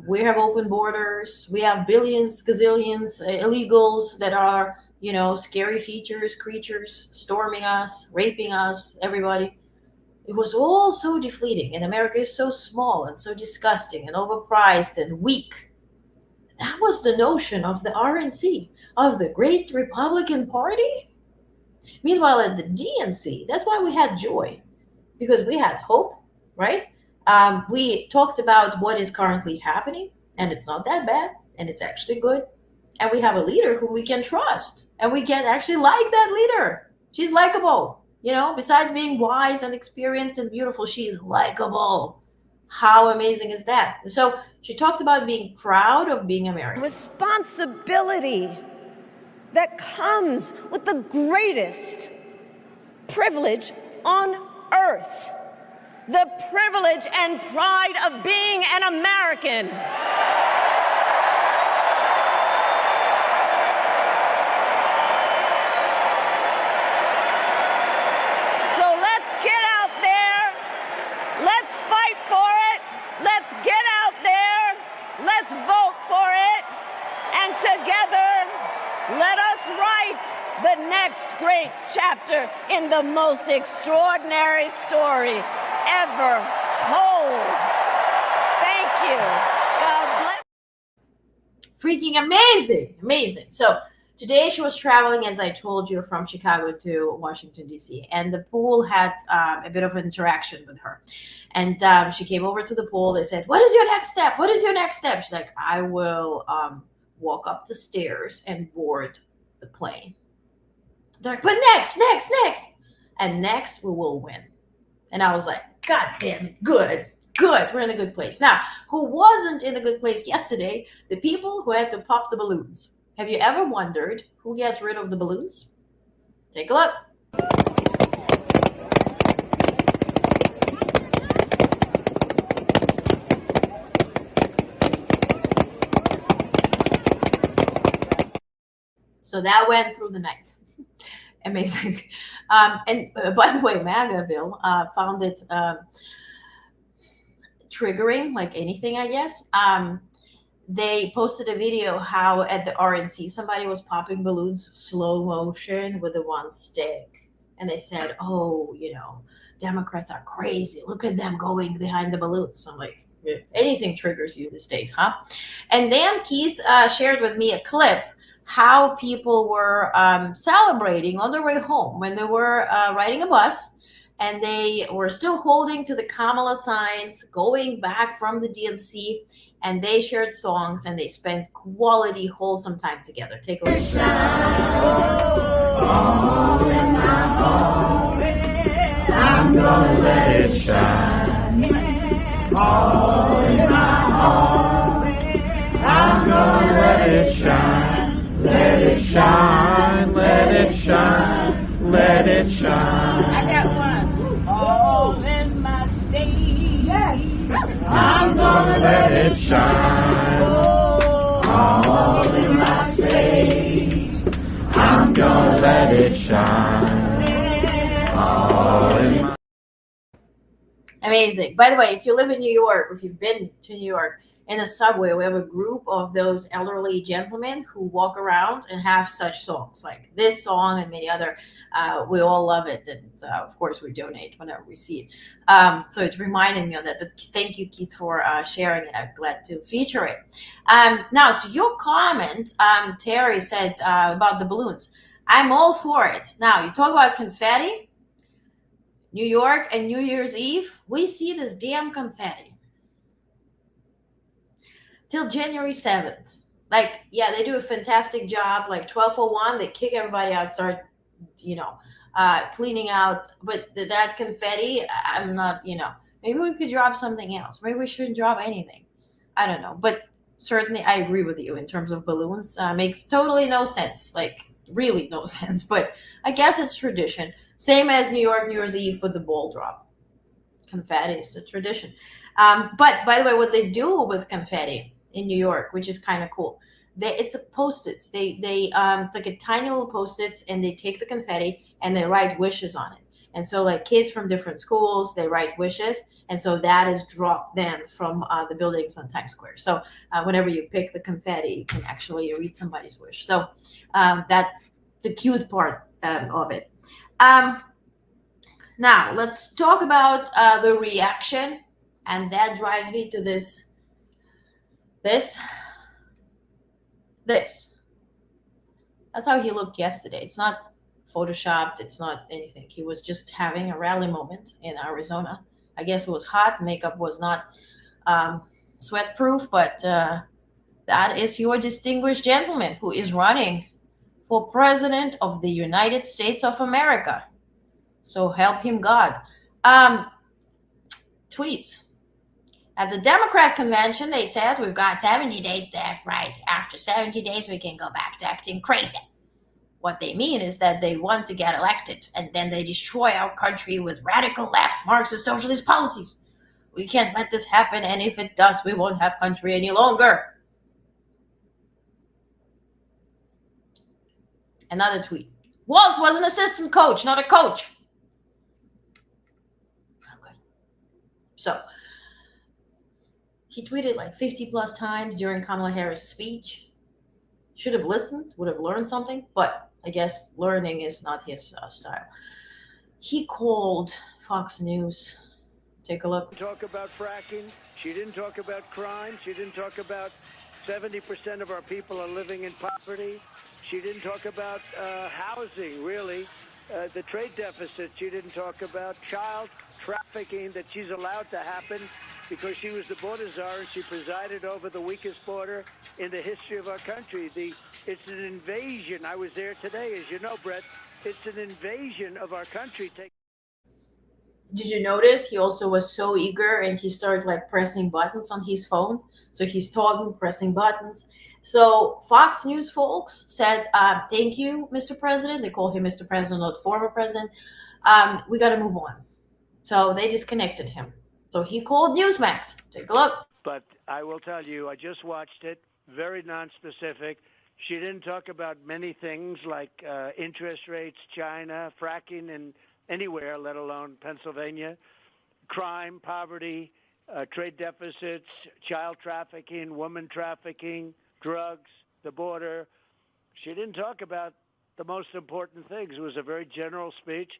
We have open borders. We have billions, gazillions illegals that are, scary creatures storming us, raping us, everybody. It was all so deflating. And America is so small and so disgusting and overpriced and weak. That was the notion of the RNC, of the great Republican Party. Meanwhile, at the DNC, that's why we had joy, because we had hope, right? We talked about what is currently happening, and it's not that bad, and it's actually good. And we have a leader whom we can trust, and we can actually like that leader. She's likable, besides being wise and experienced and beautiful, she's likable. How amazing is that? So she talked about being proud of being American. Responsibility that comes with the greatest privilege on earth. The privilege and pride of being an American. So let's get out there. Let's fight for it. Let's get out there. Let's vote for it. And together, let us write the next great chapter in the most extraordinary story ever told. Thank you. God bless. Freaking amazing. So today she was traveling, as I told you, from Chicago to Washington, D.C. And the pool had a bit of an interaction with her. And she came over to the pool. They said, what is your next step? What is your next step? She's like, I will walk up the stairs and board the plane. They're like, but next. And next we will win. And I was like, God damn it, good. We're in a good place. Now, who wasn't in a good place yesterday? The people who had to pop the balloons. Have you ever wondered who gets rid of the balloons? Take a look. So that went through the night. Amazing. And by the way, MAGAville found it triggering, like anything, I guess. They posted a video how at the RNC somebody was popping balloons slow motion with the one stick. And they said, oh, Democrats are crazy. Look at them going behind the balloons. I'm like, anything triggers you these days, huh? And then Keith shared with me a clip how people were celebrating on their way home when they were riding a bus and they were still holding to the Kamala signs, going back from the DNC, and they shared songs and they spent quality, wholesome time together. Take a look. All in my home, I'm gonna let it shine. All in my home, I'm gonna let it shine. Let it shine, let it shine, let it shine. I got one. All in my state. Yes. I'm gonna let it shine. All in my state. I'm gonna let it shine. All in my... Amazing. By the way, if you live in New York, or if you've been to New York, in a subway, we have a group of those elderly gentlemen who walk around and have such songs like this song and many other. We all love it. And of course, we donate whenever we see it. So it reminded me of that. But thank you, Keith, for sharing it. I'm glad to feature it. Now, to your comment, Terry said about the balloons. I'm all for it. Now, you talk about confetti. New York and New Year's Eve, we see this damn confetti till January 7th. Like, yeah, they do a fantastic job. Like 12:01, they kick everybody out, start, cleaning out. But that confetti, I'm not, maybe we could drop something else. Maybe we shouldn't drop anything. I don't know. But certainly I agree with you in terms of balloons. Makes totally no sense. Like, really no sense. But I guess it's tradition. Same as New York New Year's Eve with the ball drop. confetti is a tradition. But by the way, what they do with confetti in New York, which is kind of cool, it's a post-its. It's like a tiny little post-its, and they take the confetti and they write wishes on it. And so, like, kids from different schools, they write wishes, and so that is dropped then from the buildings on Times Square. So whenever you pick the confetti, you can actually read somebody's wish. So that's the cute part of it. Now let's talk about the reaction, and that drives me to this. That's how he looked yesterday. It's not photoshopped. It's not anything. He was just having a rally moment in Arizona. I guess it was hot. Makeup was not sweat proof, but that is your distinguished gentleman who is running for president of the United States of America. So help him God. Tweets. At the Democrat convention, they said we've got 70 days to act right. After 70 days, we can go back to acting crazy. What they mean is that they want to get elected, and then they destroy our country with radical left Marxist socialist policies. We can't let this happen, and if it does, we won't have country any longer. Another tweet. Waltz was an assistant coach, not a coach. Okay. So he tweeted like 50 plus times during Kamala Harris' speech. Should have listened, would have learned something, but I guess learning is not his style. He called Fox News. Take a look. Talk about fracking. She didn't talk about crime. She didn't talk about 70% of our people are living in poverty. She didn't talk about housing, really. The trade deficit. She didn't talk about child trafficking that she's allowed to happen because she was the border czar and she presided over the weakest border in the history of our country. It's an invasion. I was there today, as you know, Brett. It's an invasion of our country. Did you notice he also was so eager and he started like pressing buttons on his phone? So he's talking, pressing buttons. So Fox News folks said, thank you, Mr. President. They call him Mr. President, not former president. We got to move on. So they disconnected him. So he called Newsmax. Take a look. But I will tell you, I just watched it. Very non-specific. She didn't talk about many things like interest rates, China, fracking in anywhere, let alone Pennsylvania, crime, poverty, trade deficits, child trafficking, woman trafficking, drugs, the border. She didn't talk about the most important things. It was a very general speech.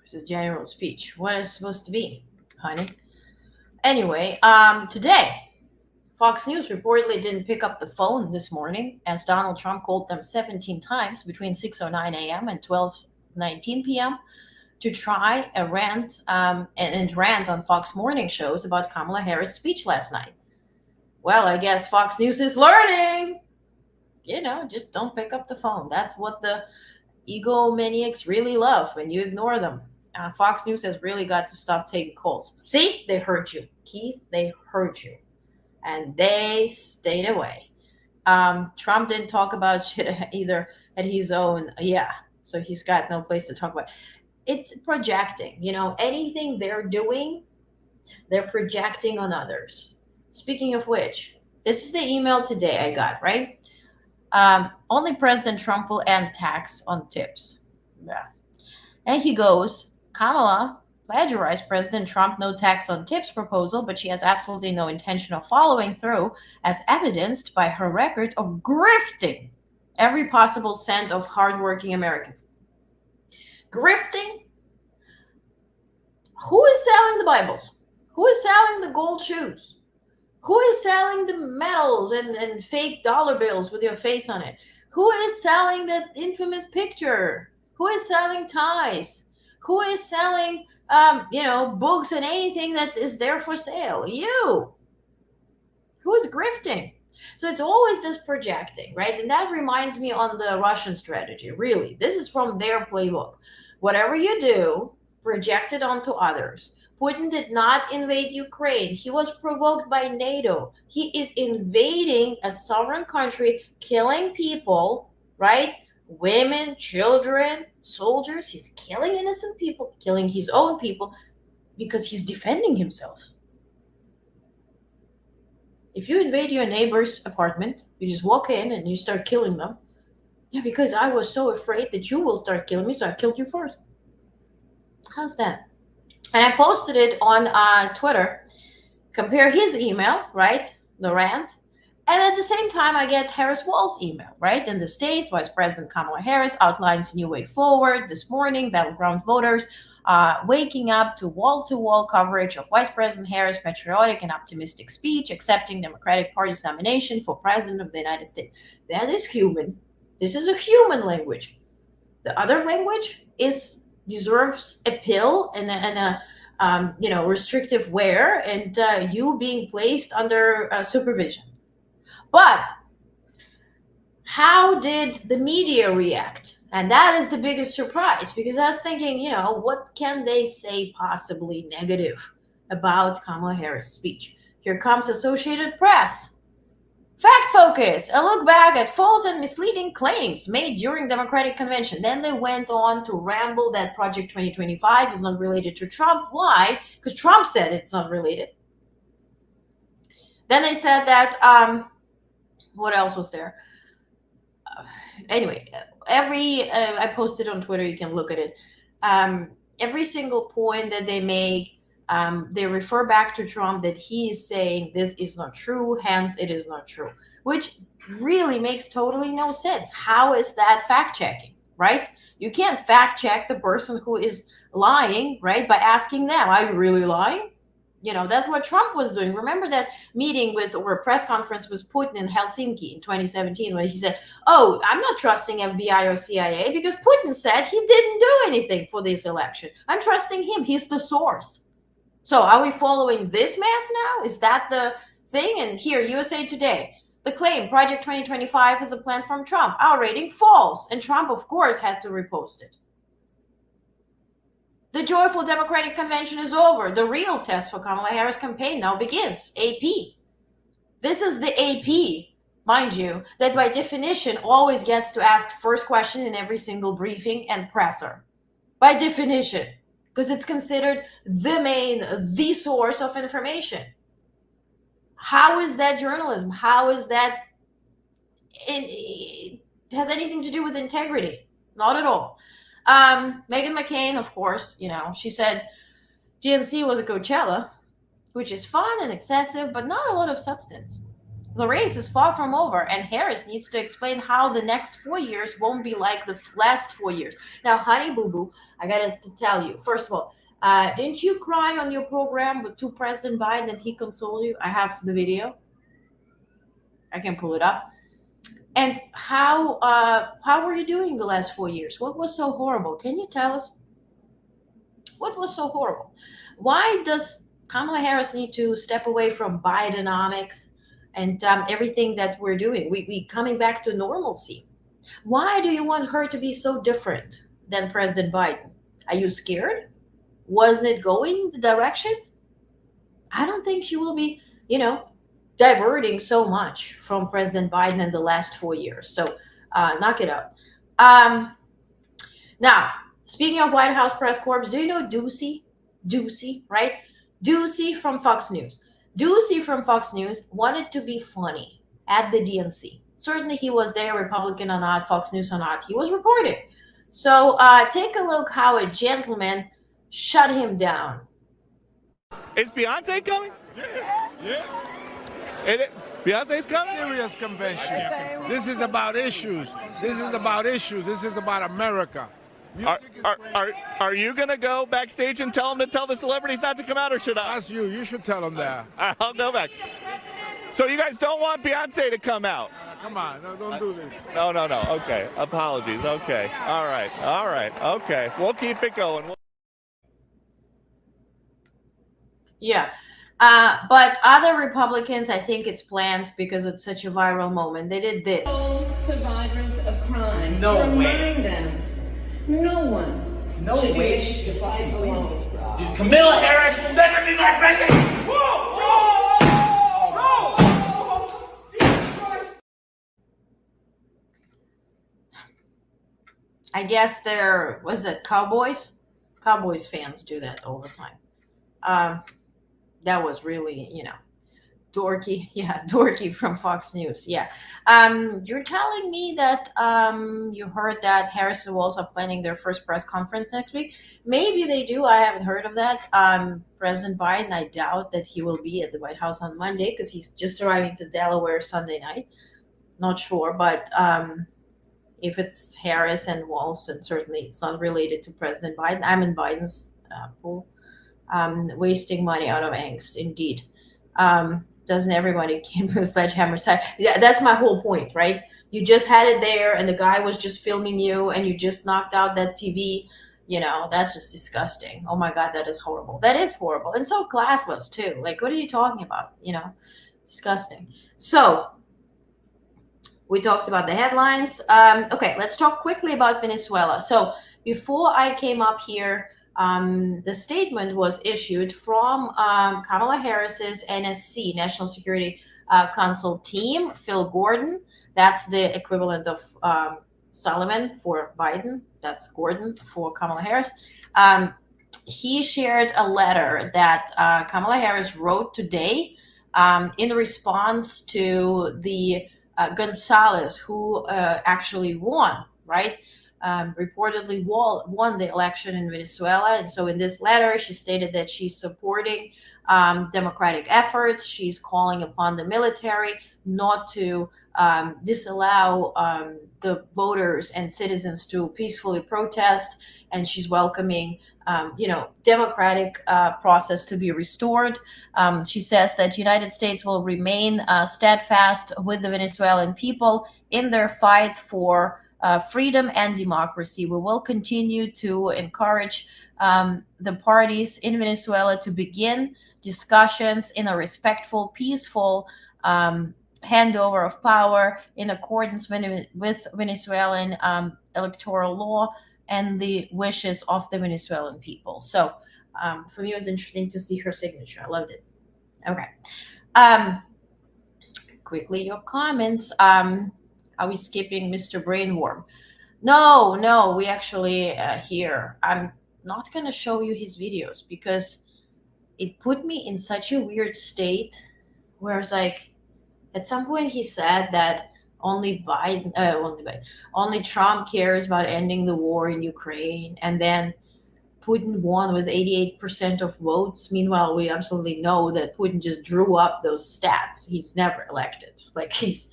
It's a general speech. What is it supposed to be, honey? Anyway, today, Fox News reportedly didn't pick up the phone this morning as Donald Trump called them 17 times between 6:09 a.m. and 12:19 p.m. to try a rant and rant on Fox morning shows about Kamala Harris' speech last night. Well, I guess Fox News is learning. You know, just don't pick up the phone. That's what the egomaniacs really love, when you ignore them. Fox News has really got to stop taking calls. See, they heard you, Keith. They heard you, and they stayed away. Trump didn't talk about shit either at his own. Yeah, so he's got no place to talk about. It's projecting. You know, anything they're doing, they're projecting on others. Speaking of which, this is the email today I got, right? Only President Trump will end tax on tips. Yeah. And he goes, Kamala plagiarized President Trump no tax on tips proposal, but she has absolutely no intention of following through, as evidenced by her record of grifting every possible cent of hardworking Americans. Grifting? Who is selling the Bibles? Who is selling the gold shoes? Who is selling the medals and fake dollar bills with your face on it? Who is selling that infamous picture? Who is selling ties? Who is selling, books and anything that is there for sale? You. Who is grifting? So it's always this projecting, right? And that reminds me on the Russian strategy, really. This is from their playbook. Whatever you do, project it onto others. Putin did not invade Ukraine. He was provoked by NATO. He is invading a sovereign country, killing people, right? women, children, soldiers. He's killing innocent people, killing his own people because he's defending himself. If you invade your neighbor's apartment, you just walk in and you start killing them. Yeah, because I was so afraid that you will start killing me, so I killed you first. How's that? And I posted it on Twitter. Compare his email, right? The rant. And at the same time, I get Harris Wall's email, right? In the States, Vice President Kamala Harris outlines a new way forward. This morning, battleground voters waking up to wall-to-wall coverage of Vice President Harris' patriotic and optimistic speech, accepting Democratic Party's nomination for President of the United States. That is human. This is a human language. The other language deserves a pill and a restrictive wear, and you being placed under supervision. But how did the media react? And that is the biggest surprise, because I was thinking, what can they say possibly negative about Kamala Harris' speech? Here comes Associated Press. Fact Focus, a look back at false and misleading claims made during Democratic Convention. Then they went on to ramble that Project 2025 is not related to Trump. Why? Because Trump said it's not related. Then they said that, what else was there? Anyway, I posted on Twitter, you can look at it. Every single point that they make, they refer back to Trump, that he is saying this is not true, hence it is not true, which really makes totally no sense. How is that fact checking, right? You can't fact check the person who is lying, right, by asking them, are you really lying? That's what Trump was doing. Remember that meeting or a press conference with Putin in Helsinki in 2017, when he said, oh, I'm not trusting FBI or CIA because Putin said he didn't do anything for this election. I'm trusting him. He's the source. So are we following this mess now? Is that the thing? And here, USA Today, the claim, Project 2025 is a plan from Trump. Our rating, false. And Trump, of course, had to repost it. The joyful Democratic Convention is over. The real test for Kamala Harris' campaign now begins. AP. This is the AP, mind you, that by definition always gets to ask first question in every single briefing and presser. By definition. Because it's considered the source of information. How is that journalism? How is that it has anything to do with integrity? Not at all. Meghan McCain, of course, she said GNC was a Coachella, which is fun and excessive, but not a lot of substance. The race is far from over, and Harris needs to explain how the next 4 years won't be like the last 4 years. Now, honey boo boo, I got to tell you, first of all, didn't you cry on your program to President Biden and he consoled you? I have the video. I can pull it up. And how were you doing the last 4 years? What was so horrible? Can you tell us? What was so horrible? Why does Kamala Harris need to step away from Bidenomics and everything that we're doing? We coming back to normalcy. Why do you want her to be so different than President Biden? Are you scared? Wasn't it going the direction? I don't think she will be, diverting so much from President Biden in the last 4 years. So knock it out. Now, speaking of White House press corps, do you know Ducey? Ducey, right? Ducey from Fox News. Ducey from Fox News wanted to be funny at the DNC. Certainly he was there, Republican or not, Fox News or not. He was reporting. So take a look how a gentleman shut him down. Is Beyonce coming? Yeah. Beyonce's coming? Serious convention. This is about issues. This is about America. Are you going to go backstage and tell them to tell the celebrities not to come out, or should I? That's you. You should tell them that. I'll go back. So you guys don't want Beyonce to come out? Come on. No, don't do this. No. Okay. Apologies. Okay. All right. Okay. We'll keep it going. Yeah. But other Republicans, I think it's planned because it's such a viral moment. They did this. Survivors of crime. No to way. Remind them, no one should be justified alone. Kamala Harris will never be my president. I guess there was it Cowboys. Cowboys fans do that all the time. That was really, dorky. Yeah, dorky from Fox News. Yeah. You're telling me that you heard that Harris and Walz are planning their first press conference next week. Maybe they do. I haven't heard of that. President Biden, I doubt that he will be at the White House on Monday because he's just arriving to Delaware Sunday night. Not sure, but if it's Harris and Walz, and certainly it's not related to President Biden. I'm in Biden's pool. Wasting money out of angst, indeed. Doesn't everybody came to a sledgehammer side? Yeah, that's my whole point, right? You just had it there, and the guy was just filming you, and you just knocked out that TV. That's just disgusting. Oh my God, that is horrible. That is horrible, and so classless too. Like, what are you talking about? Disgusting. So we talked about the headlines. Okay, let's talk quickly about Venezuela. So before I came up here, the statement was issued from Kamala Harris's NSC, National Security Council team, Phil Gordon. That's the equivalent of Sullivan for Biden. That's Gordon for Kamala Harris. He shared a letter that Kamala Harris wrote today in response to the Gonzalez, who actually won, right? Reportedly won the election in Venezuela. And so in this letter, she stated that she's supporting democratic efforts. She's calling upon the military not to disallow the voters and citizens to peacefully protest. And she's welcoming democratic process to be restored. She says that the United States will remain steadfast with the Venezuelan people in their fight for freedom and democracy. We will continue to encourage the parties in Venezuela to begin discussions in a respectful, peaceful handover of power in accordance with Venezuelan electoral law and the wishes of the Venezuelan people. So for me, it was interesting to see her signature. I loved it. Okay. Quickly, your comments. Are we skipping Mr. Brainworm? No, we actually here. I'm not going to show you his videos because it put me in such a weird state where it's like, at some point he said that only Trump cares about ending the war in Ukraine, and then Putin won with 88% of votes. Meanwhile, we absolutely know that Putin just drew up those stats. He's never elected. Like he's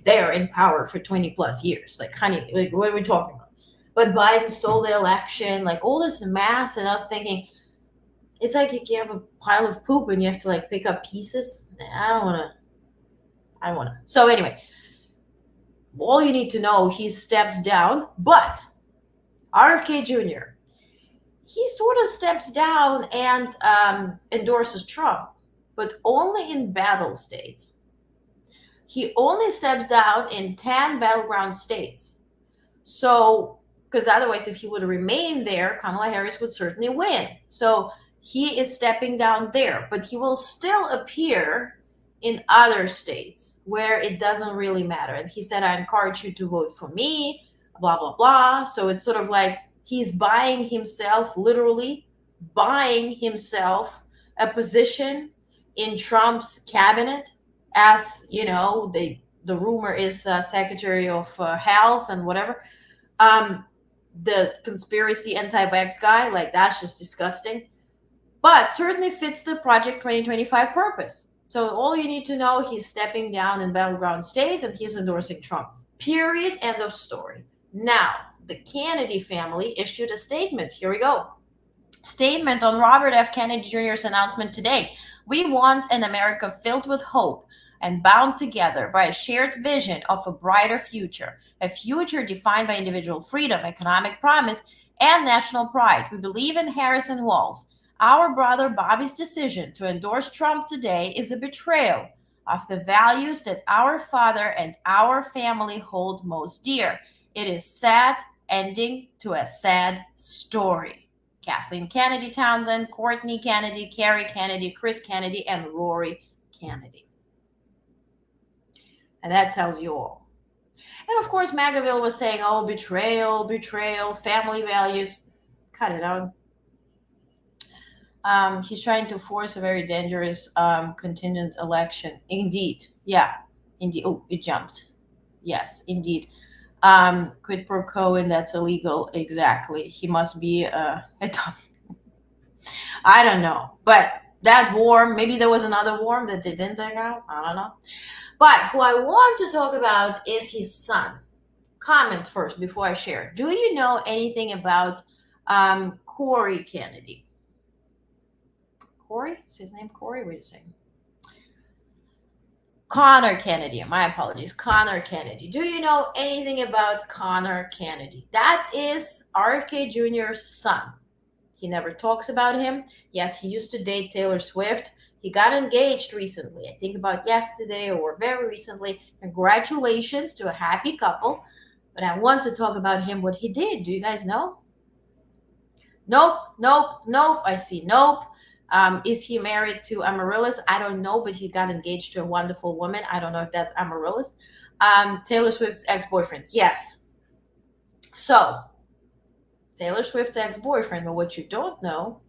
there in power for 20 plus years. Like, honey, like, what are we talking about? But Biden stole the election, like all this mass, and I was thinking, it's like you have a pile of poop and you have to like pick up pieces. I don't want to. So anyway, all you need to know, he steps down, but RFK Jr., he sort of steps down and endorses Trump, but only in battle states. He only steps down in 10 battleground states. So, because otherwise, if he would remain there, Kamala Harris would certainly win. So he is stepping down there, but he will still appear in other states where it doesn't really matter. And he said, I encourage you to vote for me, blah, blah, blah. So it's sort of like he's buying himself, literally buying himself a position in Trump's cabinet as, the rumor is Secretary of Health and whatever. The conspiracy anti-vax guy, like that's just disgusting. But certainly fits the Project 2025 purpose. So all you need to know, he's stepping down in battleground states and he's endorsing Trump. Period. End of story. Now, the Kennedy family issued a statement. Here we go. Statement on Robert F. Kennedy Jr.'s announcement today. We want an America filled with hope and bound together by a shared vision of a brighter future, a future defined by individual freedom, economic promise, and national pride. We believe in Harris and Walz. Our brother Bobby's decision to endorse Trump today is a betrayal of the values that our father and our family hold most dear. It is sad ending to a sad story. Kathleen Kennedy Townsend, Courtney Kennedy, Kerry Kennedy, Chris Kennedy, and Rory Kennedy. And that tells you all. And of course, McAville was saying, oh, betrayal, betrayal, family values. Cut it out. He's trying to force a very dangerous contingent election. Indeed. Yeah. Indeed. Oh, it jumped. Yes, indeed. Quid pro quo, and that's illegal. Exactly. He must be I don't know. But that war, maybe there was another war that they didn't take out. I don't know. But who I want to talk about is his son. Comment first before I share. Do you know anything about Corey Kennedy? Corey? Is his name Corey? Wait a second. Connor Kennedy. My apologies. Connor Kennedy. Do you know anything about Connor Kennedy? That is RFK Jr.'s son. He never talks about him. Yes, he used to date Taylor Swift. He got engaged recently. I think about yesterday or very recently. Congratulations to a happy couple. But I want to talk about him, what he did. Do you guys know? Nope, nope, nope. I see nope. Is he married to Amaryllis? I don't know, but he got engaged to a wonderful woman. I don't know if that's Amaryllis. Taylor Swift's ex-boyfriend. Yes. So, Taylor Swift's ex-boyfriend, but what you don't know,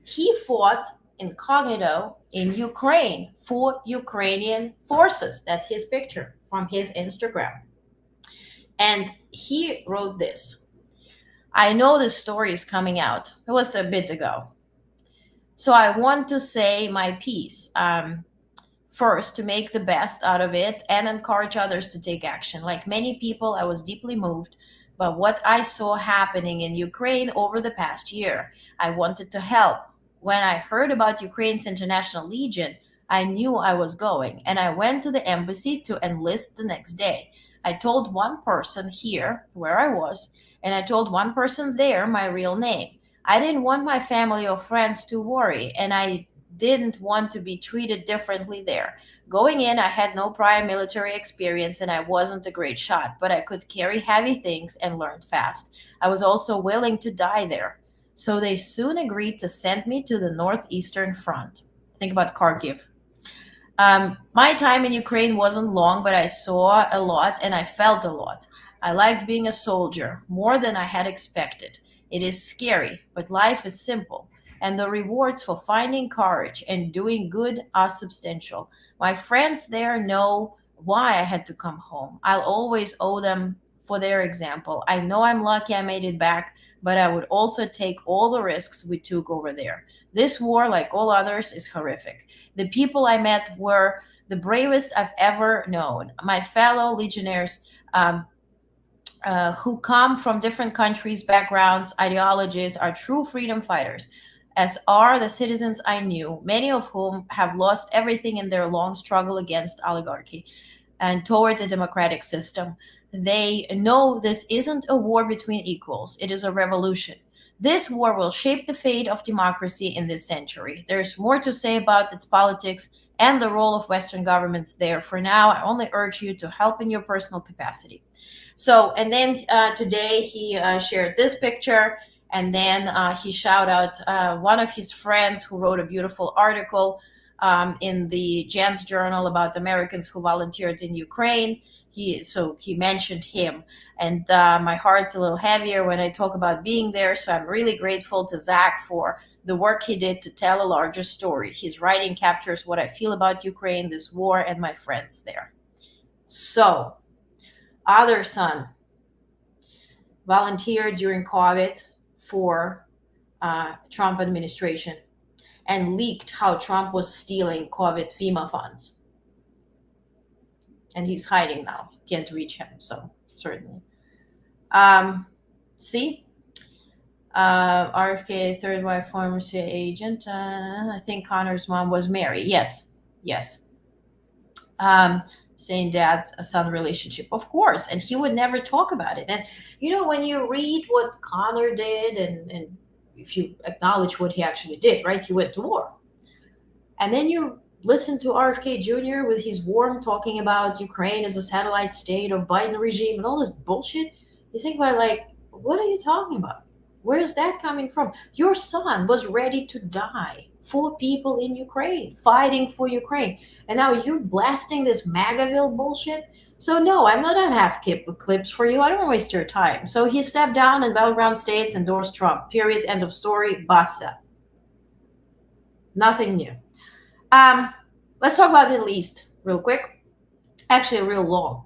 he fought incognito in Ukraine for Ukrainian forces. That's his picture from his Instagram. And he wrote this. I know this story is coming out. It was a bit ago. So I want to say my piece. First, to make the best out of it and encourage others to take action. Like many people, I was deeply moved by what I saw happening in Ukraine over the past year. I wanted to help. When I heard about Ukraine's International Legion, I knew I was going, and I went to the embassy to enlist the next day. I told one person here where I was, and I told one person there my real name. I didn't want my family or friends to worry, and I didn't want to be treated differently there. Going in, I had no prior military experience and I wasn't a great shot, but I could carry heavy things and learned fast. I was also willing to die there. So they soon agreed to send me to the Northeastern Front. Think about Kharkiv. My time in Ukraine wasn't long, but I saw a lot and I felt a lot. I liked being a soldier more than I had expected. It is scary, but life is simple, and the rewards for finding courage and doing good are substantial. My friends there know why I had to come home. I'll always owe them for their example. I know I'm lucky I made it back, but I would also take all the risks we took over there. This war, like all others, is horrific. The people I met were the bravest I've ever known. My fellow legionnaires, who come from different countries, backgrounds, ideologies, are true freedom fighters, as are the citizens I knew, many of whom have lost everything in their long struggle against oligarchy and towards a democratic system. They know this isn't a war between equals, it is a revolution. This war will shape the fate of democracy in this century. There's more to say about its politics and the role of Western governments there. For now, I only urge you to help in your personal capacity. So, and then today he shared this picture, and then he shout out one of his friends who wrote a beautiful article in the Jan's Journal about Americans who volunteered in Ukraine. He mentioned him, and my heart's a little heavier when I talk about being there. So I'm really grateful to Zach for the work he did to tell a larger story. His writing captures what I feel about Ukraine, this war, and my friends there. So, other son volunteered during COVID for Trump administration and leaked how Trump was stealing COVID FEMA funds. And he's hiding now. Can't reach him, so certainly. See? RFK, third wife, former CIA agent. I think Connor's mom was Mary. Yes. Saying dad-son relationship, of course. And he would never talk about it. And, when you read what Connor did, and if you acknowledge what he actually did, right? He went to war. And then you listen to RFK Jr. with his warm talking about Ukraine as a satellite state of Biden regime and all this bullshit. You think about, what are you talking about? Where's that coming from? Your son was ready to die for people in Ukraine, fighting for Ukraine. And now you're blasting this MAGAville bullshit. So no, I'm not gonna have clips for you. I don't waste your time. So he stepped down and battleground states endorsed Trump. Period. End of story. Basta. Nothing new. Let's talk about Middle East real quick. Actually, real long.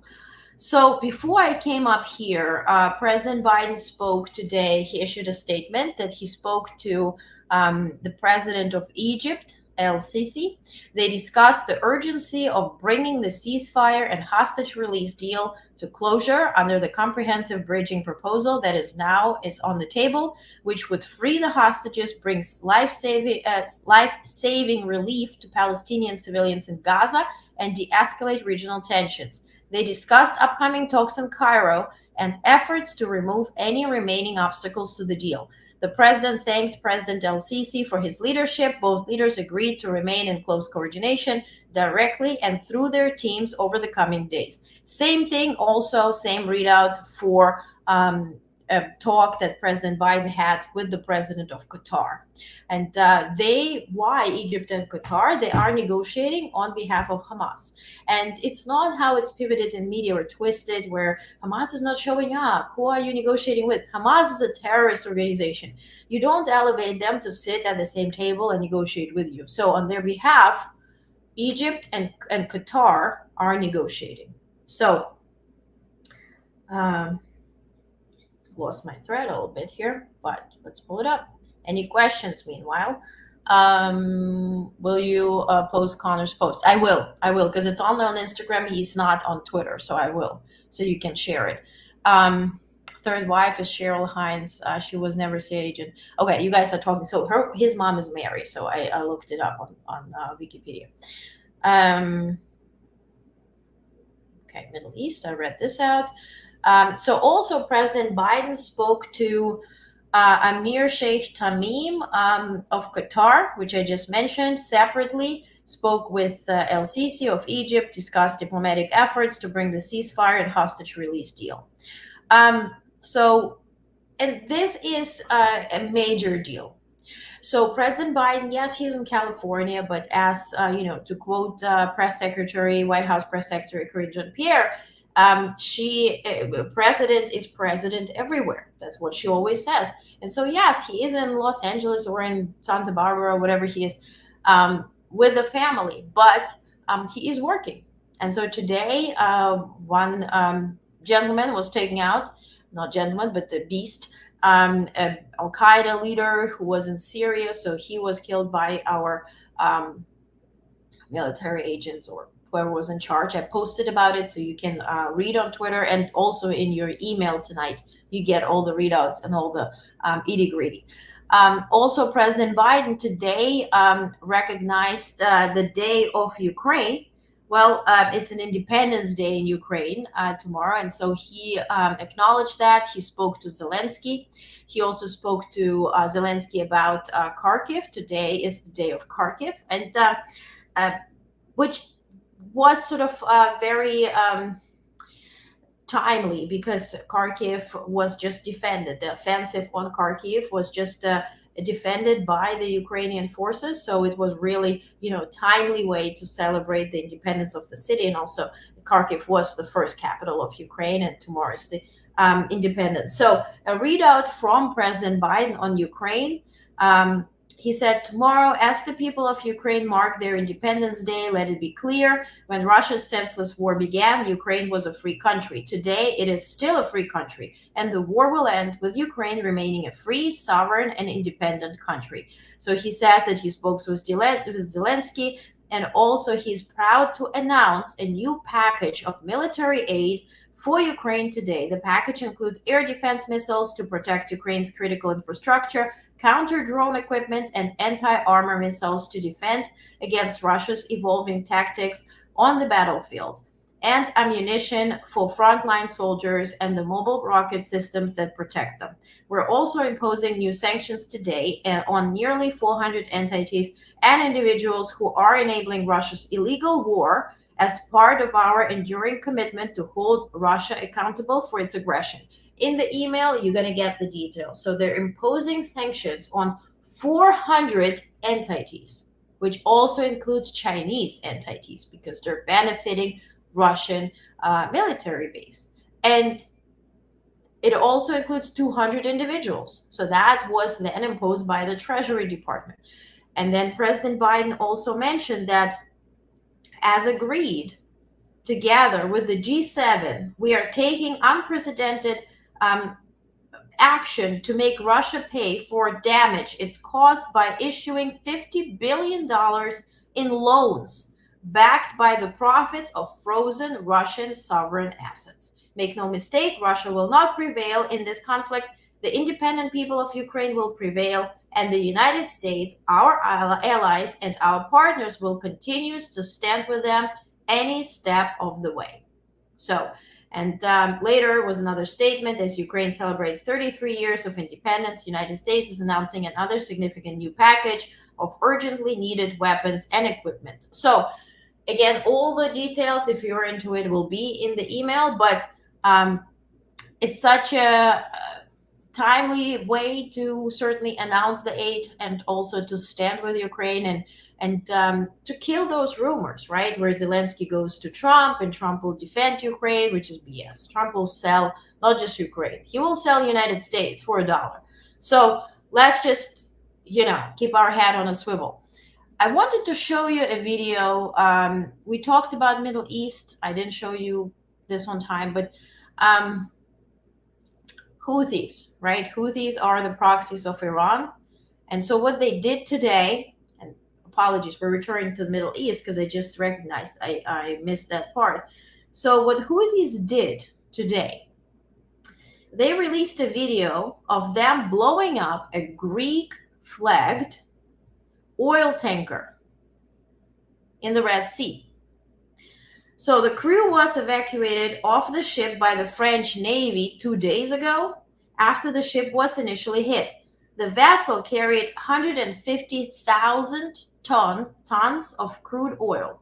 So before I came up here, President Biden spoke today. He issued a statement that he spoke to the president of Egypt, El-Sisi. They discussed the urgency of bringing the ceasefire and hostage release deal to closure under the comprehensive bridging proposal that is on the table, which would free the hostages, brings life-saving relief to Palestinian civilians in Gaza, and de-escalate regional tensions. They discussed upcoming talks in Cairo and efforts to remove any remaining obstacles to the deal. The president thanked President El-Sisi for his leadership. Both leaders agreed to remain in close coordination directly and through their teams over the coming days. Same thing, also same readout for a talk that President Biden had with the president of Qatar. And why Egypt and Qatar? They are negotiating on behalf of Hamas. And it's not how it's pivoted in media or twisted, where Hamas is not showing up. Who are you negotiating with? Hamas is a terrorist organization. You don't elevate them to sit at the same table and negotiate with you. So on their behalf, Egypt and Qatar are negotiating. So, lost my thread a little bit here, but let's pull it up. Any questions meanwhile? Will you post Connor's post? I will, because it's only on Instagram. He's not on Twitter, so I will, so you can share it. Third wife is Cheryl Hines. She was never state agent. Okay, you guys are talking. So his mom is Mary, so I looked it up on Wikipedia. Okay, Middle East, I read this out. So also President Biden spoke to Amir Sheikh Tamim of Qatar, which I just mentioned, separately, spoke with El-Sisi of Egypt, discussed diplomatic efforts to bring the ceasefire and hostage release deal. And this is a major deal. So President Biden, yes, he's in California, but as, to quote White House Press Secretary Karine Jean-Pierre, president is president everywhere. That's what she always says. And so, yes, he is in Los Angeles or in Santa Barbara or whatever he is with the family, but he is working. And so today, one gentleman was taken out, not gentleman, but the beast, an Al-Qaeda leader who was in Syria. So he was killed by our military agents or whoever was in charge. I posted about it, so you can read on Twitter, and also in your email tonight, you get all the readouts and all the itty-gritty. Also, President Biden today recognized the Day of Ukraine. Well, it's an Independence Day in Ukraine tomorrow, and so he acknowledged that. He spoke to Zelensky. He also spoke to Zelensky about Kharkiv. Today is the Day of Kharkiv, and which was sort of very timely, because Kharkiv was just defended. The offensive on Kharkiv was just defended by the Ukrainian forces. So it was really, timely way to celebrate the independence of the city. And also Kharkiv was the first capital of Ukraine, and tomorrow is the independence. So a readout from President Biden on Ukraine. He said, tomorrow, as the people of Ukraine mark their Independence Day, let it be clear, when Russia's senseless war began, Ukraine was a free country. Today, it is still a free country, and the war will end with Ukraine remaining a free, sovereign, and independent country. So he says that he spoke with Zelensky, and also he's proud to announce a new package of military aid for Ukraine today. The package includes air defense missiles to protect Ukraine's critical infrastructure, counter-drone equipment, and anti-armor missiles to defend against Russia's evolving tactics on the battlefield, and ammunition for frontline soldiers and the mobile rocket systems that protect them. We're also imposing new sanctions today on nearly 400 entities and individuals who are enabling Russia's illegal war as part of our enduring commitment to hold Russia accountable for its aggression. In the email, you're going to get the details. So they're imposing sanctions on 400 entities, which also includes Chinese entities, because they're benefiting Russian military base. And it also includes 200 individuals. So that was then imposed by the Treasury Department. And then President Biden also mentioned that, as agreed, together with the G7, we are taking unprecedented action to make Russia pay for damage it caused by issuing $50 billion in loans backed by the profits of frozen Russian sovereign assets. Make no mistake, Russia will not prevail in this conflict. The independent people of Ukraine will prevail, and the United States, our allies, and our partners will continue to stand with them any step of the way. So, and later was another statement: as Ukraine celebrates 33 years of independence, the United States is announcing another significant new package of urgently needed weapons and equipment. So, again, all the details, if you're into it, will be in the email, but it's such a timely way to certainly announce the aid and also to stand with Ukraine and to kill those rumors, right? Where Zelensky goes to Trump and Trump will defend Ukraine, which is BS. Trump will sell not just Ukraine, he will sell the United States for $1. So let's just, keep our head on a swivel. I wanted to show you a video. We talked about Middle East. I didn't show you this on time, but Houthis, right? Houthis are the proxies of Iran. And so what they did today, and apologies, we're returning to the Middle East because I just recognized I missed that part. So what Houthis did today, they released a video of them blowing up a Greek-flagged oil tanker in the Red Sea. So the crew was evacuated off the ship by the French Navy 2 days ago after the ship was initially hit. The vessel carried 150,000 tons of crude oil.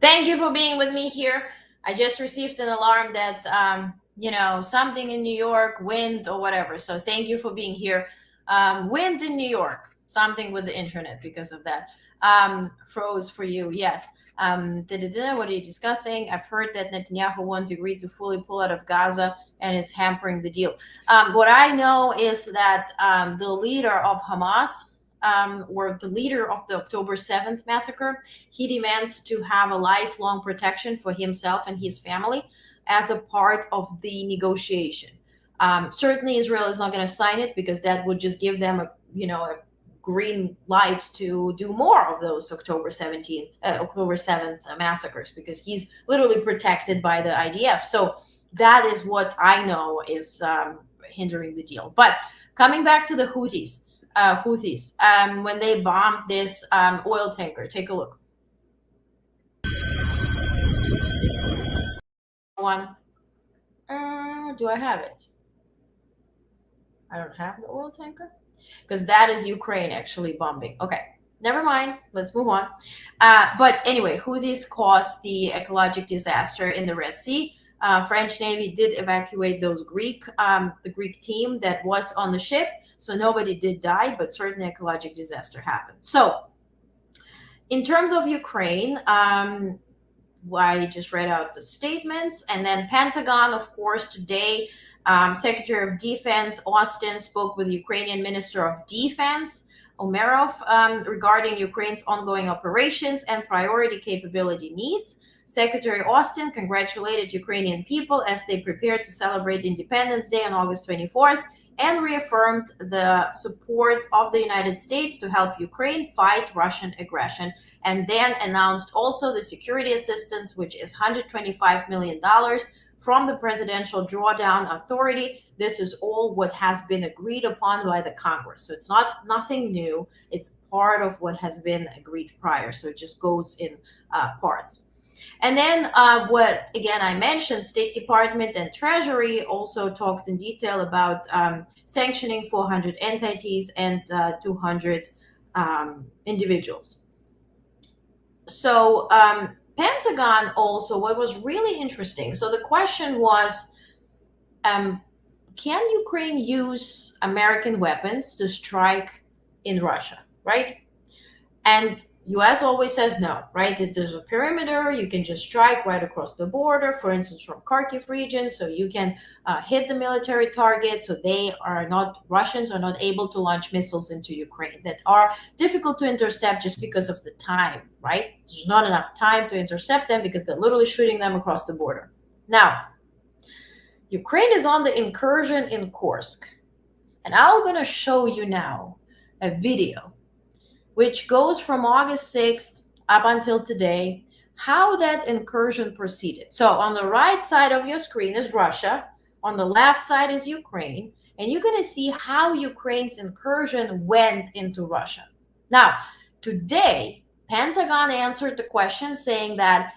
Thank you for being with me here. I just received an alarm that, something in New York, wind or whatever. So thank you for being here. Wind in New York, something with the internet because of that. Froze for you, yes. What are you discussing? I've heard that Netanyahu won't agree to fully pull out of Gaza and is hampering the deal. What I know is that the leader of Hamas, or the leader of the October 7th massacre, he demands to have a lifelong protection for himself and his family as a part of the negotiation. Certainly, Israel is not going to sign it because that would just give them a green light to do more of those October 7th massacres, because he's literally protected by the IDF. So that is what I know is hindering the deal. But coming back to the Houthis, when they bombed this oil tanker, take a look. One, do I have it? I don't have the oil tanker because that is Ukraine actually bombing. Okay, never mind. Let's move on. But anyway, Houthis caused the ecologic disaster in the Red Sea. French Navy did evacuate those the Greek team that was on the ship. So nobody did die, but certain ecologic disaster happened. So in terms of Ukraine, I just read out the statements. And then Pentagon, of course, today, Secretary of Defense Austin spoke with Ukrainian Minister of Defense Umerov regarding Ukraine's ongoing operations and priority capability needs. Secretary Austin congratulated Ukrainian people as they prepared to celebrate Independence Day on August 24th and reaffirmed the support of the United States to help Ukraine fight Russian aggression, and then announced also the security assistance, which is $125 million from the Presidential Drawdown Authority. This is all what has been agreed upon by the Congress. So it's nothing new. It's part of what has been agreed prior. So it just goes in parts. And then what, again, I mentioned, State Department and Treasury also talked in detail about sanctioning 400 entities and 200 individuals. So Pentagon also, what was really interesting, so the question was, can Ukraine use American weapons to strike in Russia, right? And US always says no, right? If there's a perimeter, you can just strike right across the border, for instance, from Kharkiv region, so you can hit the military target, so Russians are not able to launch missiles into Ukraine that are difficult to intercept just because of the time, right? There's not enough time to intercept them because they're literally shooting them across the border. Now, Ukraine is on the incursion in Kursk, and I'm going to show you now a video which goes from August 6th up until today, how that incursion proceeded. So on the right side of your screen is Russia, on the left side is Ukraine, and you're going to see how Ukraine's incursion went into Russia. Now, today, Pentagon answered the question saying that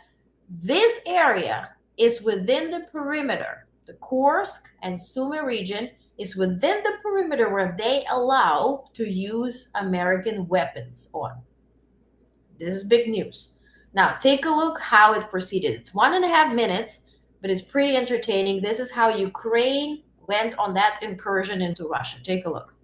this area is within the perimeter. The Kursk and Sumy region is within the perimeter where they allow to use American weapons on. This is big news. Now, take a look how it proceeded. It's 1.5 minutes, but it's pretty entertaining. This is how Ukraine went on that incursion into Russia. Take a look.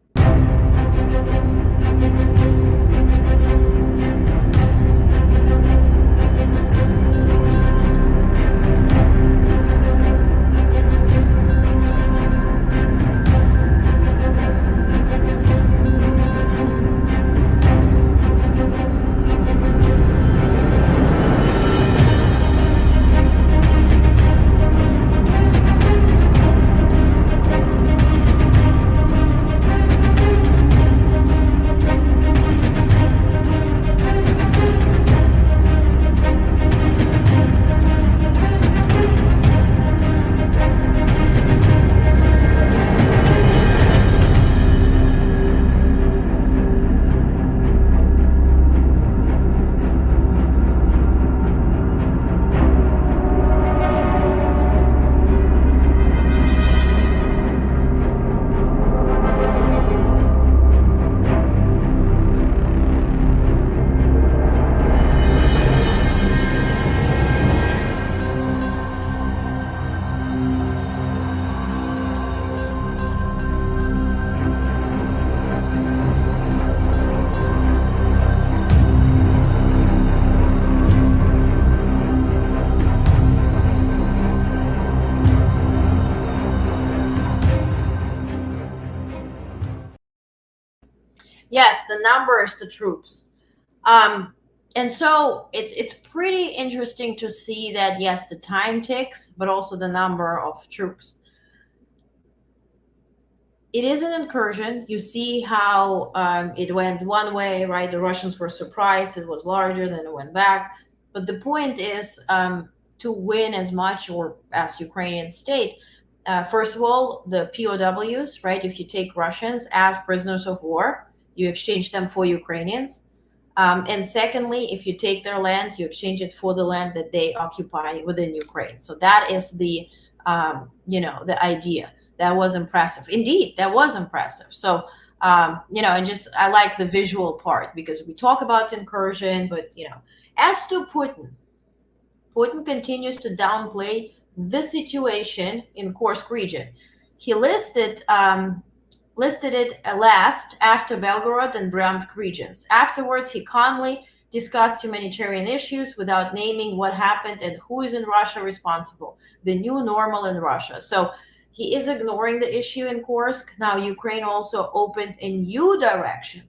Yes, the numbers, the troops. And so it's pretty interesting to see that, yes, the time ticks, but also the number of troops. It is an incursion. You see how it went one way, right? The Russians were surprised. It was larger, then it went back. But the point is to win as much or as Ukrainian state. First of all, the POWs, right? If you take Russians as prisoners of war, you exchange them for Ukrainians. And secondly, if you take their land, you exchange it for the land that they occupy within Ukraine. So that is the, the idea. That was impressive. Indeed, that was impressive. So, and just I like the visual part because we talk about incursion, but, as to Putin continues to downplay the situation in Kursk region. He listed it last after Belgorod and Bryansk regions. Afterwards, he calmly discussed humanitarian issues without naming what happened and who is in Russia responsible, the new normal in Russia. So he is ignoring the issue in Kursk. Now, Ukraine also opened a new direction.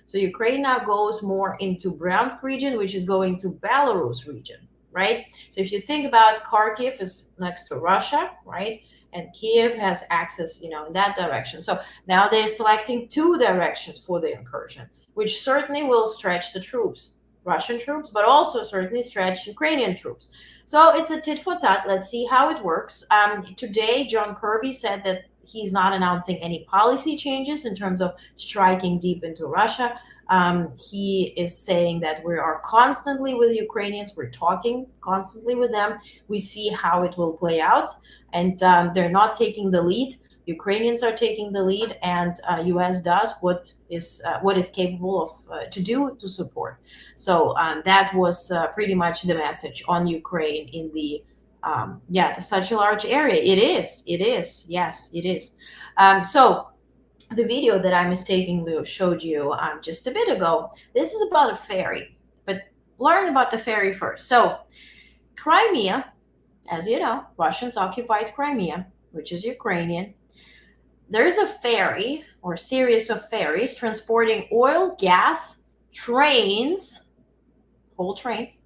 So Ukraine now goes more into Bryansk region, which is going to Belarus region, right? So if you think about Kharkiv is next to Russia, right? And Kiev has access, in that direction. So now they're selecting two directions for the incursion, which certainly will stretch the troops, Russian troops, but also certainly stretch Ukrainian troops. So it's a tit for tat. Let's see how it works. Today, John Kirby said that he's not announcing any policy changes in terms of striking deep into Russia. He is saying that we are constantly with Ukrainians. We're talking constantly with them. We see how it will play out. And they're not taking the lead. Ukrainians are taking the lead, and U.S. does what is capable of to do to support. So that was pretty much the message on Ukraine in the such a large area. It is. Yes, it is. So the video that I mistakenly showed you just a bit ago, this is about a ferry, but learn about the ferry first. So Crimea, as you know, Russians occupied Crimea, which is Ukrainian. There is a ferry or a series of ferries transporting oil, gas, trains, whole trains,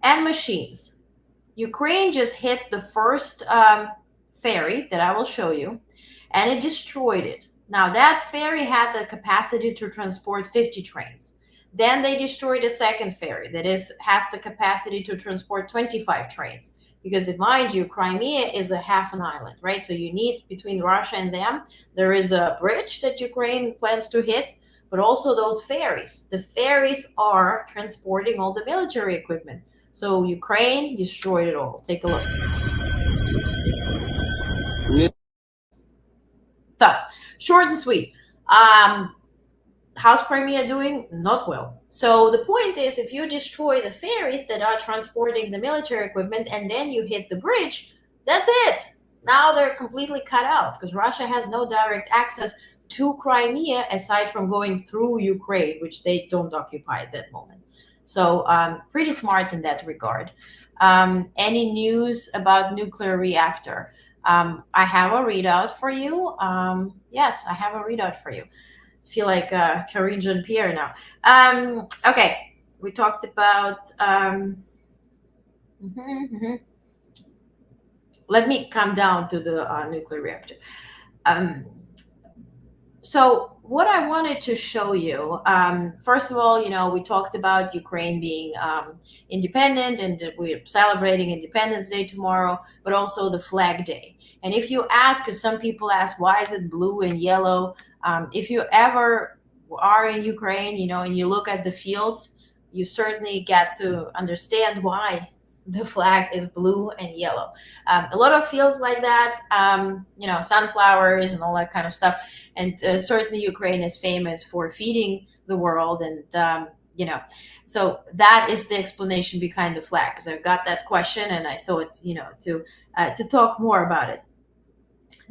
and machines. Ukraine just hit the first ferry that I will show you, and it destroyed it. Now, that ferry had the capacity to transport 50 trains. Then they destroyed a second ferry that has the capacity to transport 25 trains. Because mind you, Crimea is a half an island, right? So you need, between Russia and them, there is a bridge that Ukraine plans to hit, but also those ferries. The ferries are transporting all the military equipment. So Ukraine destroyed it all. Take a look. So, short and sweet. How's Crimea doing? Not well. So the point is, if you destroy the ferries that are transporting the military equipment and then you hit the bridge, that's it. Now they're completely cut out because Russia has no direct access to Crimea aside from going through Ukraine, which they don't occupy at that moment. So pretty smart in that regard. Any news about nuclear reactor? I have a readout for you. Yes, I have a readout for you. Feel like Karine Jean-Pierre now. Okay, we talked about. Let me come down to the nuclear reactor. So what I wanted to show you, first of all, we talked about Ukraine being independent and that we're celebrating Independence Day tomorrow, but also the Flag Day. And if you ask, because some people ask, why is it blue and yellow? If you ever are in Ukraine, and you look at the fields, you certainly get to understand why the flag is blue and yellow. A lot of fields like that, sunflowers and all that kind of stuff. And certainly Ukraine is famous for feeding the world. And, so that is the explanation behind the flag, because I've got that question and I thought, to talk more about it.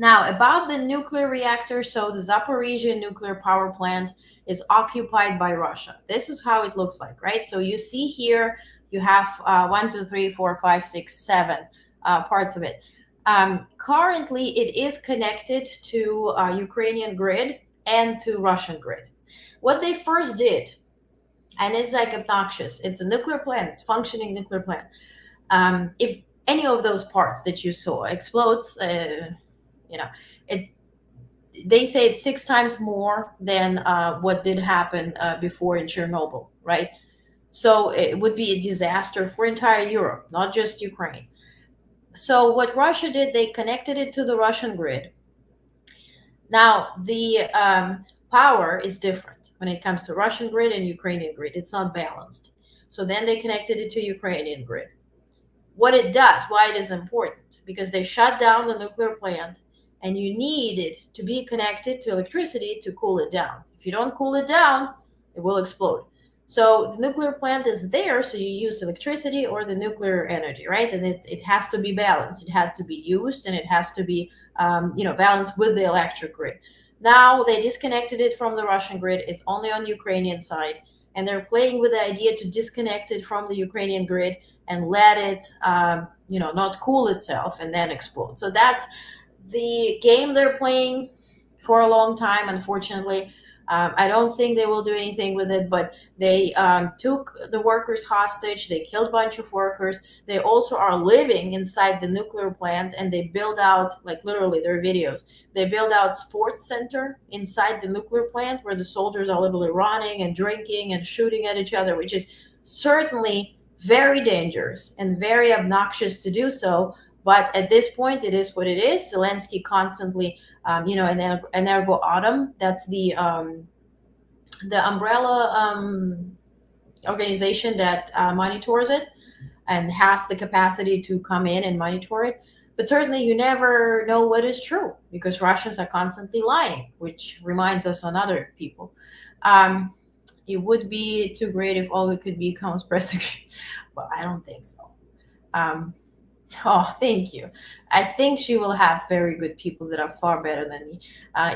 Now, about the nuclear reactor, so the Zaporizhzhia nuclear power plant is occupied by Russia. This is how it looks like, right? So you see here, you have 1, 2, 3, 4, 5, 6, 7 parts of it. Currently, it is connected to Ukrainian grid and to Russian grid. What they first did, and it's like obnoxious, it's a nuclear plant, it's functioning nuclear plant. If any of those parts that you saw explodes, they say it's 6 times more than what did happen before in Chernobyl, right? So it would be a disaster for entire Europe, not just Ukraine. So what Russia did, they connected it to the Russian grid. Now, the power is different when it comes to Russian grid and Ukrainian grid. It's not balanced. So then they connected it to Ukrainian grid. What it does, why it is important, because they shut down the nuclear plant and you need it to be connected to electricity to cool it down. If you don't cool it down, it will explode. So the nuclear plant is there, so you use electricity or the nuclear energy, right? And it has to be balanced. It has to be used, and it has to be, balanced with the electric grid. Now they disconnected it from the Russian grid. It's only on Ukrainian side, and they're playing with the idea to disconnect it from the Ukrainian grid and let it, not cool itself and then explode. So that's the game they're playing for a long time, unfortunately. I don't think they will do anything with it, but they took the workers hostage. They killed a bunch of workers. They also are living inside the nuclear plant, and they build out, like literally, there are videos. They build out sports center inside the nuclear plant where the soldiers are literally running and drinking and shooting at each other, which is certainly very dangerous and very obnoxious to do so. But at this point, it is what it is. Zelensky constantly, Energo Autumn, that's the umbrella organization that monitors it and has the capacity to come in and monitor it. But certainly, you never know what is true because Russians are constantly lying, which reminds us on other people. It would be too great if all we could become president. Well, I don't think so. Oh, thank you. I think she will have very good people that are far better than me.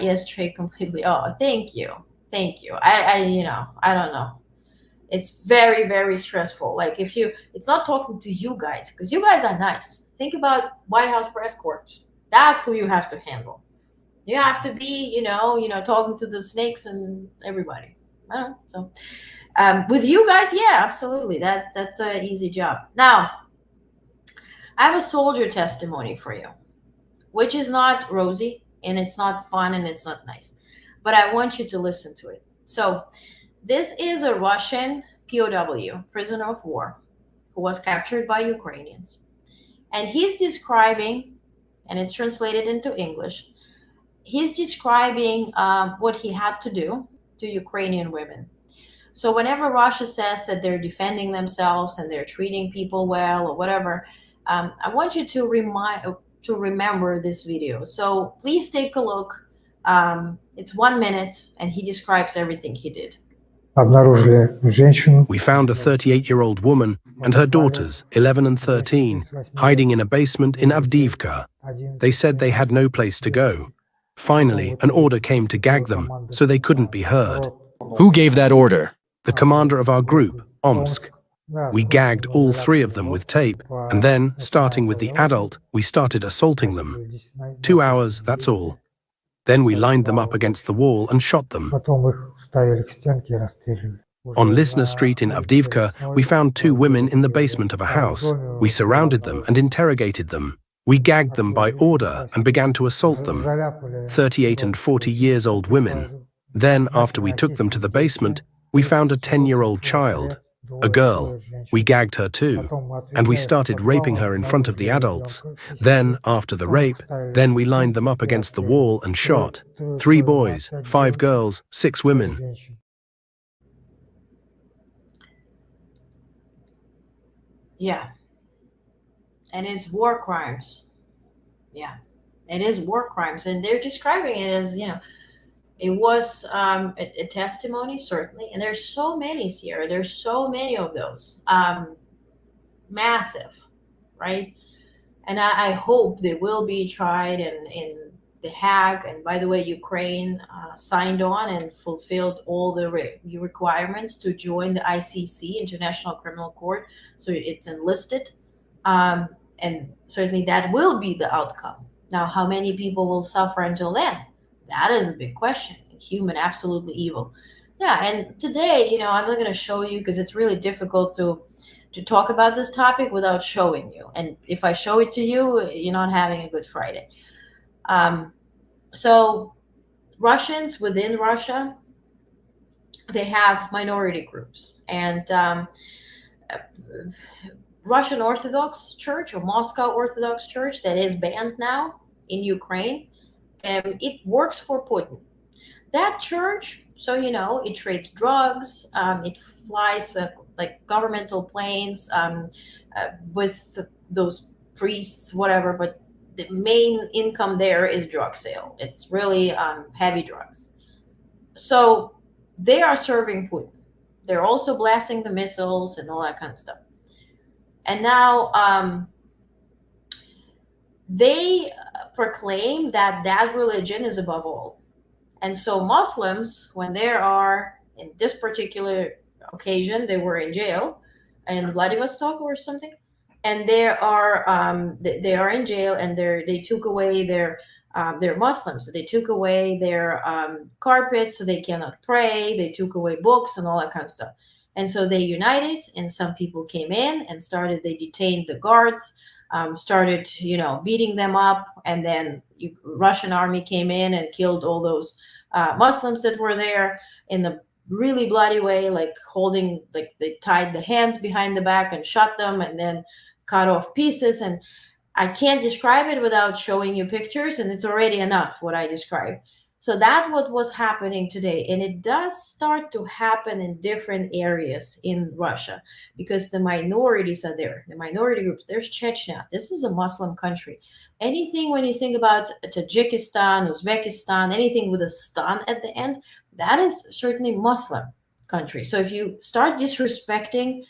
Yes, Trey, completely. Oh, thank you. Thank you. I don't know. It's very, very stressful. Like it's not talking to you guys because you guys are nice. Think about White House press corps. That's who you have to handle. You have to be, talking to the snakes and everybody. So, with you guys, yeah, absolutely. That's an easy job. Now, I have a soldier testimony for you, which is not rosy and it's not fun and it's not nice, but I want you to listen to it. So, this is a Russian POW, prisoner of war, who was captured by Ukrainians. And he's describing, and it's translated into English, he's describing what he had to do to Ukrainian women. So whenever Russia says that they're defending themselves and they're treating people well or whatever, I want you to remember this video. So please take a look. It's 1 minute, and he describes everything he did. We found a 38-year-old woman and her daughters, 11 and 13, hiding in a basement in Avdiivka. They said they had no place to go. Finally, an order came to gag them, so they couldn't be heard. Who gave that order? The commander of our group, Onest. We gagged all 3 of them with tape, and then, starting with the adult, we started assaulting them. 2 hours, that's all. Then we lined them up against the wall and shot them. On Listener Street in Avdiivka, we found 2 women in the basement of a house. We surrounded them and interrogated them. We gagged them by order and began to assault them. 38 and 40 years old women. Then, after we took them to the basement, we found a 10-year-old child, a girl. We gagged her too, and we started raping her in front of the adults. Then, after the rape, then we lined them up against the wall and shot. 3 boys, 5 girls, 6 women. Yeah. And it's war crimes. Yeah. It is war crimes. And they're describing it as, it was a testimony, certainly. And there's so many, Sierra. There's so many of those. Massive, right? And I hope they will be tried in The Hague. And by the way, Ukraine signed on and fulfilled all the requirements to join the ICC, International Criminal Court. So it's enlisted. And certainly that will be the outcome. Now, how many people will suffer until then? That is a big question. Human, absolutely evil. Yeah, and today, I'm not going to show you because it's really difficult to talk about this topic without showing you. And if I show it to you, you're not having a good Friday. So Russians within Russia, they have minority groups. And Russian Orthodox Church or Moscow Orthodox Church that is banned now in Ukraine, it works for Putin. That church, so it trades drugs, it flies like governmental planes with those priests, whatever, but the main income there is drug sale. It's really heavy drugs. So they are serving Putin. They're also blasting the missiles and all that kind of stuff. And now they proclaim that religion is above all. And so Muslims, when they are in this particular occasion. They were in jail in Vladivostok or something, and they are in jail, and they took away they're Muslims. So they took away their carpets, so they cannot pray. They took away books and all that kind of stuff. And so they united, and some people came in and they detained the guards, started, beating them up. And then Russian army came in and killed all those Muslims that were there in the really bloody way, like they tied the hands behind the back and shot them and then cut off pieces. And I can't describe it without showing you pictures, and it's already enough what I described. So that's what was happening today. And it does start to happen in different areas in Russia because the minorities are there, the minority groups. There's Chechnya. This is a Muslim country. Anything when you think about Tajikistan, Uzbekistan, anything with a stan at the end, that is certainly Muslim country. So if you start disrespecting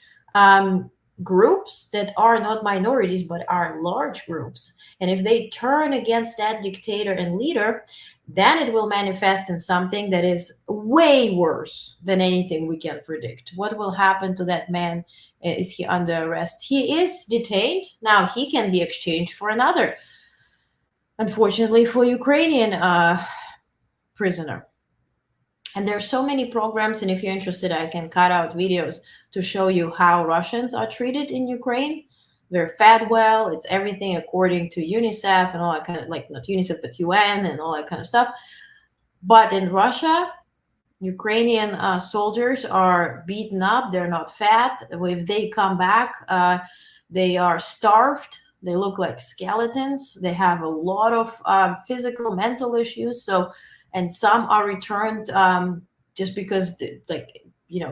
groups that are not minorities but are large groups, and if they turn against that dictator and leader, then it will manifest in something that is way worse than anything we can predict. What will happen to that man? Is he under arrest? He is detained. Now he can be exchanged for another, unfortunately, for Ukrainian prisoner. And there's so many programs, and if you're interested, I can cut out videos to show you how Russians are treated in Ukraine. They're fed well. It's everything according to UNICEF and all that kind of, like, not UNICEF, but UN and all that kind of stuff. But in Russia, Ukrainian soldiers are beaten up. They're not fed. If they come back, they are starved. They look like skeletons. They have a lot of physical, mental issues. And some are returned just because, it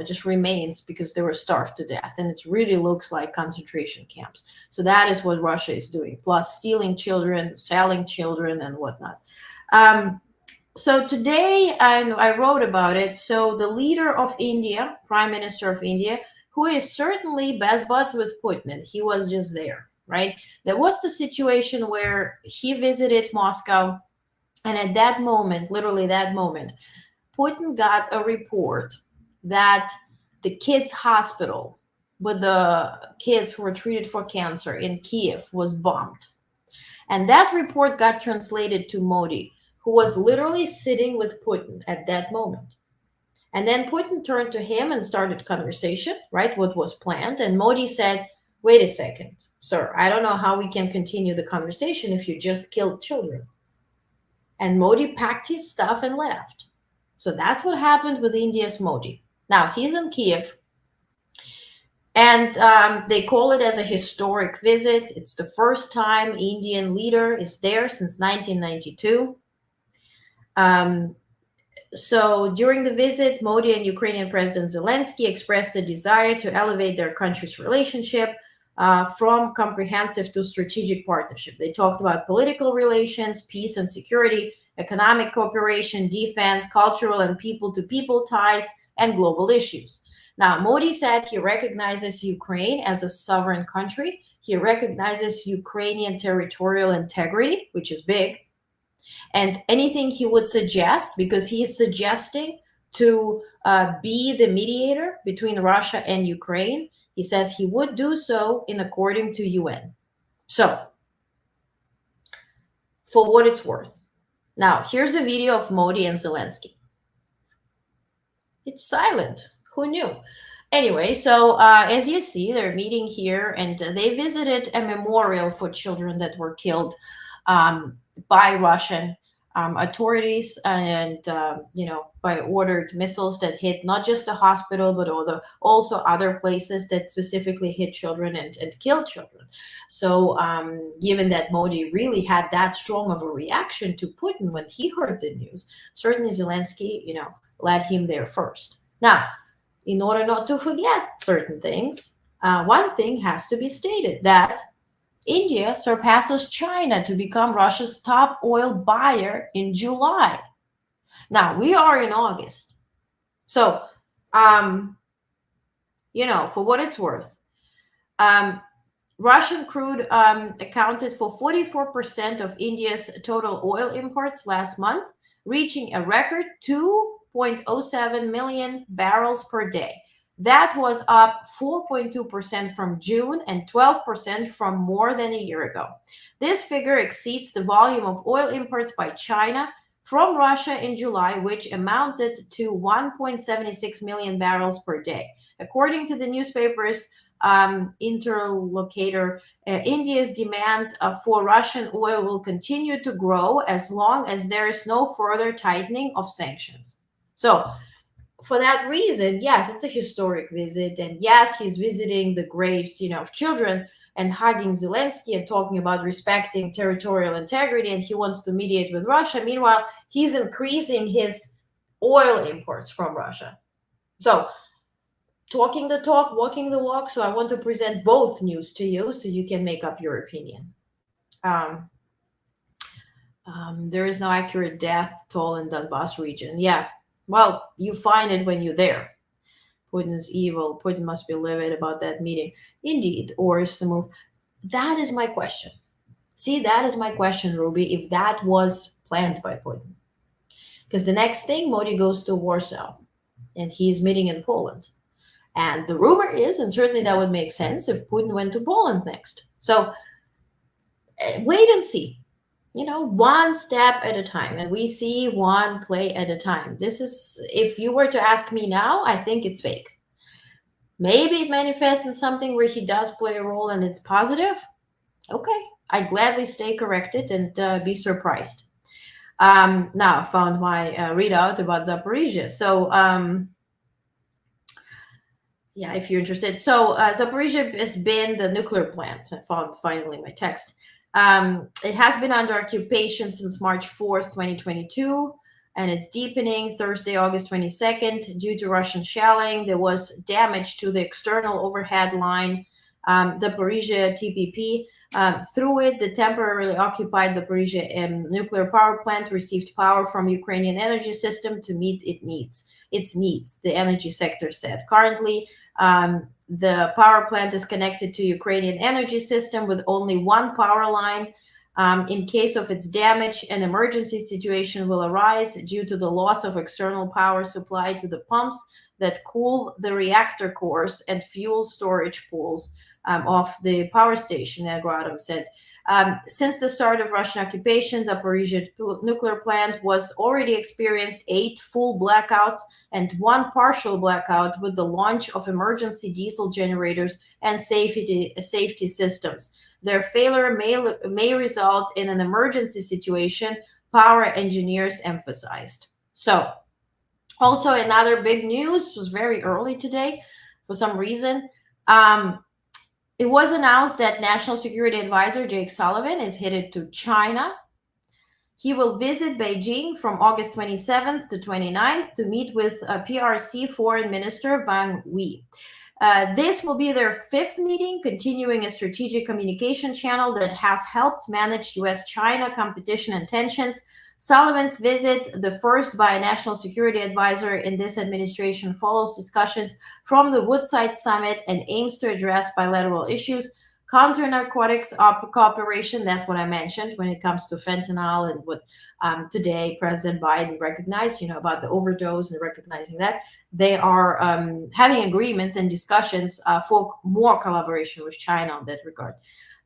just remains because they were starved to death. And it really looks like concentration camps. So that is what Russia is doing, plus stealing children, selling children, and whatnot. So today, I wrote about it. So the leader of India, Prime Minister of India, who is certainly best buds with Putin, he was just there, right? There was the situation where he visited Moscow. And at that moment, literally that moment, Putin got a report that the kids' hospital with the kids who were treated for cancer in Kiev was bombed. And that report got translated to Modi, who was literally sitting with Putin at that moment. And then Putin turned to him and started conversation, right, what was planned. And Modi said, wait a second, sir, I don't know how we can continue the conversation if you just killed children. And Modi packed his stuff and left. So that's what happened with India's Modi. Now, he's in Kiev. And they call it as a historic visit. It's the first time Indian leader is there since 1992. So during the visit, Modi and Ukrainian President Zelensky expressed a desire to elevate their country's relationship from comprehensive to strategic partnership. They talked about political relations, peace and security, economic cooperation, defense, cultural and people-to-people ties, and global issues. Now, Modi said he recognizes Ukraine as a sovereign country. He recognizes Ukrainian territorial integrity, which is big. And anything he would suggest, because he is suggesting to be the mediator between Russia and Ukraine, he says he would do so in according to UN. So, for what it's worth. Now, here's a video of Modi and Zelensky. It's silent. Who knew? Anyway, so as you see, they're meeting here, and they visited a memorial for children that were killed by Russian authorities, and by ordered missiles that hit not just the hospital but also other places that specifically hit children and killed children. So given that Modi really had that strong of a reaction to Putin when he heard the news, certainly Zelensky led him there first. Now, in order not to forget certain things, one thing has to be stated, that India surpasses China to become Russia's top oil buyer in July. Now, we are in August. So, for what it's worth, Russian crude accounted for 44% of India's total oil imports last month, reaching a record 2.07 million barrels per day. That was up 4.2% from June and 12% from more than a year ago. This figure exceeds the volume of oil imports by China from Russia in July, which amounted to 1.76 million barrels per day. According to the newspaper's interlocutor, India's demand for Russian oil will continue to grow as long as there is no further tightening of sanctions. So, for that reason, yes, it's a historic visit, and yes, he's visiting the graves, of children and hugging Zelensky and talking about respecting territorial integrity, and he wants to mediate with Russia. Meanwhile, he's increasing his oil imports from Russia. So, talking the talk, walking the walk. So, I want to present both news to you so you can make up your opinion. There is no accurate death toll in Donbass region. Yeah. Well, you find it when you're there. Putin is evil. Putin must be livid about that meeting. Indeed. Or is the move. That is my question. See, that is my question, Ruby, if that was planned by Putin. Because the next thing, Modi goes to Warsaw, and he's meeting in Poland. And the rumor is, and certainly that would make sense, if Putin went to Poland next. So wait and see. One step at a time, and we see one play at a time. This is, if you were to ask me now, I think it's fake. Maybe it manifests in something where he does play a role and it's positive. Okay, I gladly stay corrected and be surprised. Now, I found my readout about Zaporizhia. So, yeah, if you're interested. So, Zaporizhia has been the nuclear plant. I found finally my text. It has been under occupation since March 4th, 2022, and it's deepening. Thursday, August 22nd, due to Russian shelling, there was damage to the external overhead line, the Zaporizhia TPP. Through it, the temporarily occupied Zaporizhia nuclear power plant received power from Ukrainian energy system to meet its needs, the energy sector said. Currently, the power plant is connected to Ukrainian energy system with only one power line. In case of its damage, an emergency situation will arise due to the loss of external power supply to the pumps that cool the reactor cores and fuel storage pools of the power station, Agroatom said. Since the start of Russian occupation, the Zaporizhia nuclear plant was already experienced 8 full blackouts and 1 partial blackout with the launch of emergency diesel generators and safety systems. Their failure may result in an emergency situation, power engineers emphasized. So, also another big news was very early today for some reason. It was announced that National Security Advisor Jake Sullivan is headed to China. He will visit Beijing from August 27th to 29th to meet with PRC Foreign Minister Wang Yi. This will be their 5th meeting, continuing a strategic communication channel that has helped manage U.S.-China competition and tensions. Sullivan's visit, the first by a national security advisor in this administration, follows discussions from the Woodside Summit and aims to address bilateral issues, counter-narcotics cooperation. That's what I mentioned when it comes to fentanyl and what today President Biden recognized, about the overdose and recognizing that. They are having agreements and discussions for more collaboration with China in that regard.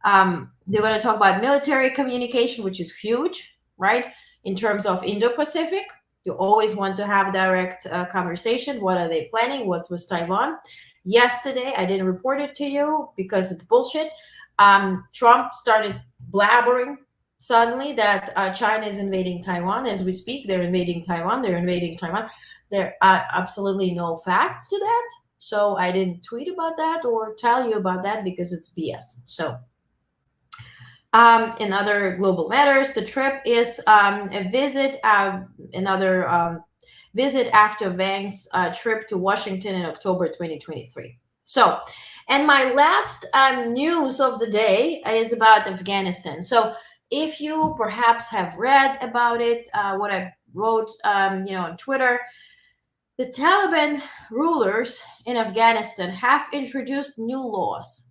They're going to talk about military communication, which is huge, right? In terms of Indo-Pacific, you always want to have direct conversation. What are they planning? What's with Taiwan? Yesterday, I didn't report it to you because it's bullshit. Trump started blabbering suddenly that China is invading Taiwan. As we speak, they're invading Taiwan. There are absolutely no facts to that. So I didn't tweet about that or tell you about that because it's BS. So in other global matters, the trip is a visit, visit after Wang's trip to Washington in October 2023. So, and my last news of the day is about Afghanistan. So, if you perhaps have read about it, what I wrote, on Twitter, the Taliban rulers in Afghanistan have introduced new laws.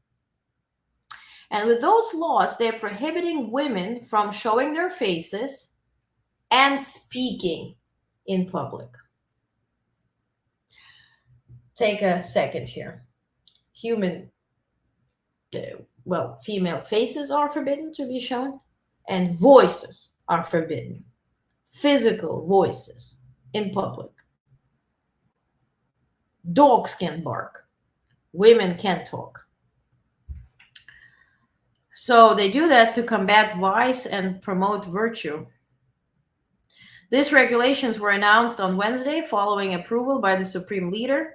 And with those laws, they're prohibiting women from showing their faces and speaking in public. take a second here. Female faces are forbidden to be shown, and voices are forbidden. Physical voices in public. Dogs can bark. Women can't talk. So they do that to combat vice and promote virtue. These regulations were announced on Wednesday following approval by the Supreme Leader.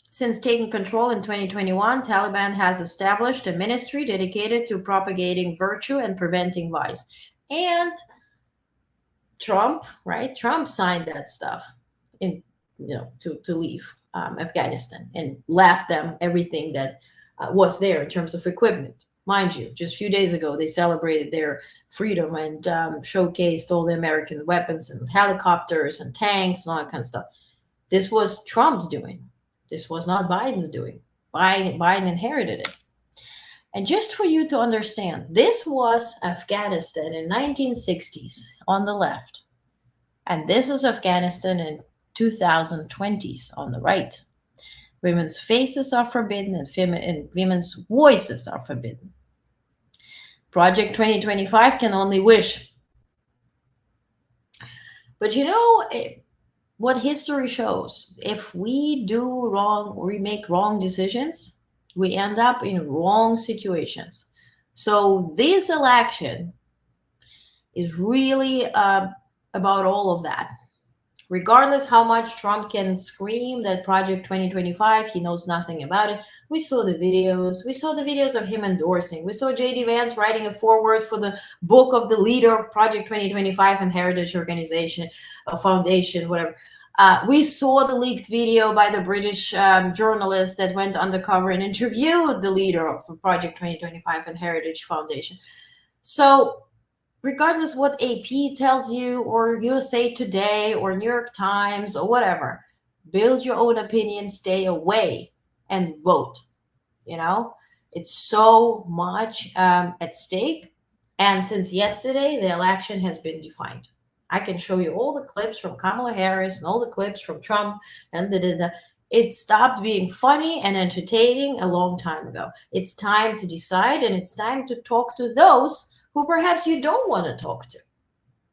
Since taking control in 2021, Taliban has established a ministry dedicated to propagating virtue and preventing vice. And Trump, right? Trump signed that stuff to leave Afghanistan and left them everything that was there in terms of equipment. Mind you, just a few days ago, they celebrated their freedom and showcased all the American weapons and helicopters and tanks and all that kind of stuff. This was Trump's doing. This was not Biden's doing. Biden inherited it. And just for you to understand, this was Afghanistan in 1960s on the left. And this is Afghanistan in 2020s on the right. Women's faces are forbidden and women's voices are forbidden. Project 2025 can only wish. But what history shows, if we do wrong, we make wrong decisions, we end up in wrong situations. So this election is really about all of that. Regardless how much Trump can scream that Project 2025, he knows nothing about it. We saw the videos. We saw the videos of him endorsing. We saw J.D. Vance writing a foreword for the book of the leader of Project 2025 and Heritage Organization, Foundation, whatever. We saw the leaked video by the British journalist that went undercover and interviewed the leader of Project 2025 and Heritage Foundation. So regardless what AP tells you or USA Today or New York Times or whatever, build your own opinion, stay away and vote. It's so much at stake. And since yesterday, the election has been defined. I can show you all the clips from Kamala Harris and all the clips from Trump and it stopped being funny and entertaining a long time ago. It's time to decide, and it's time to talk to those who perhaps you don't want to talk to.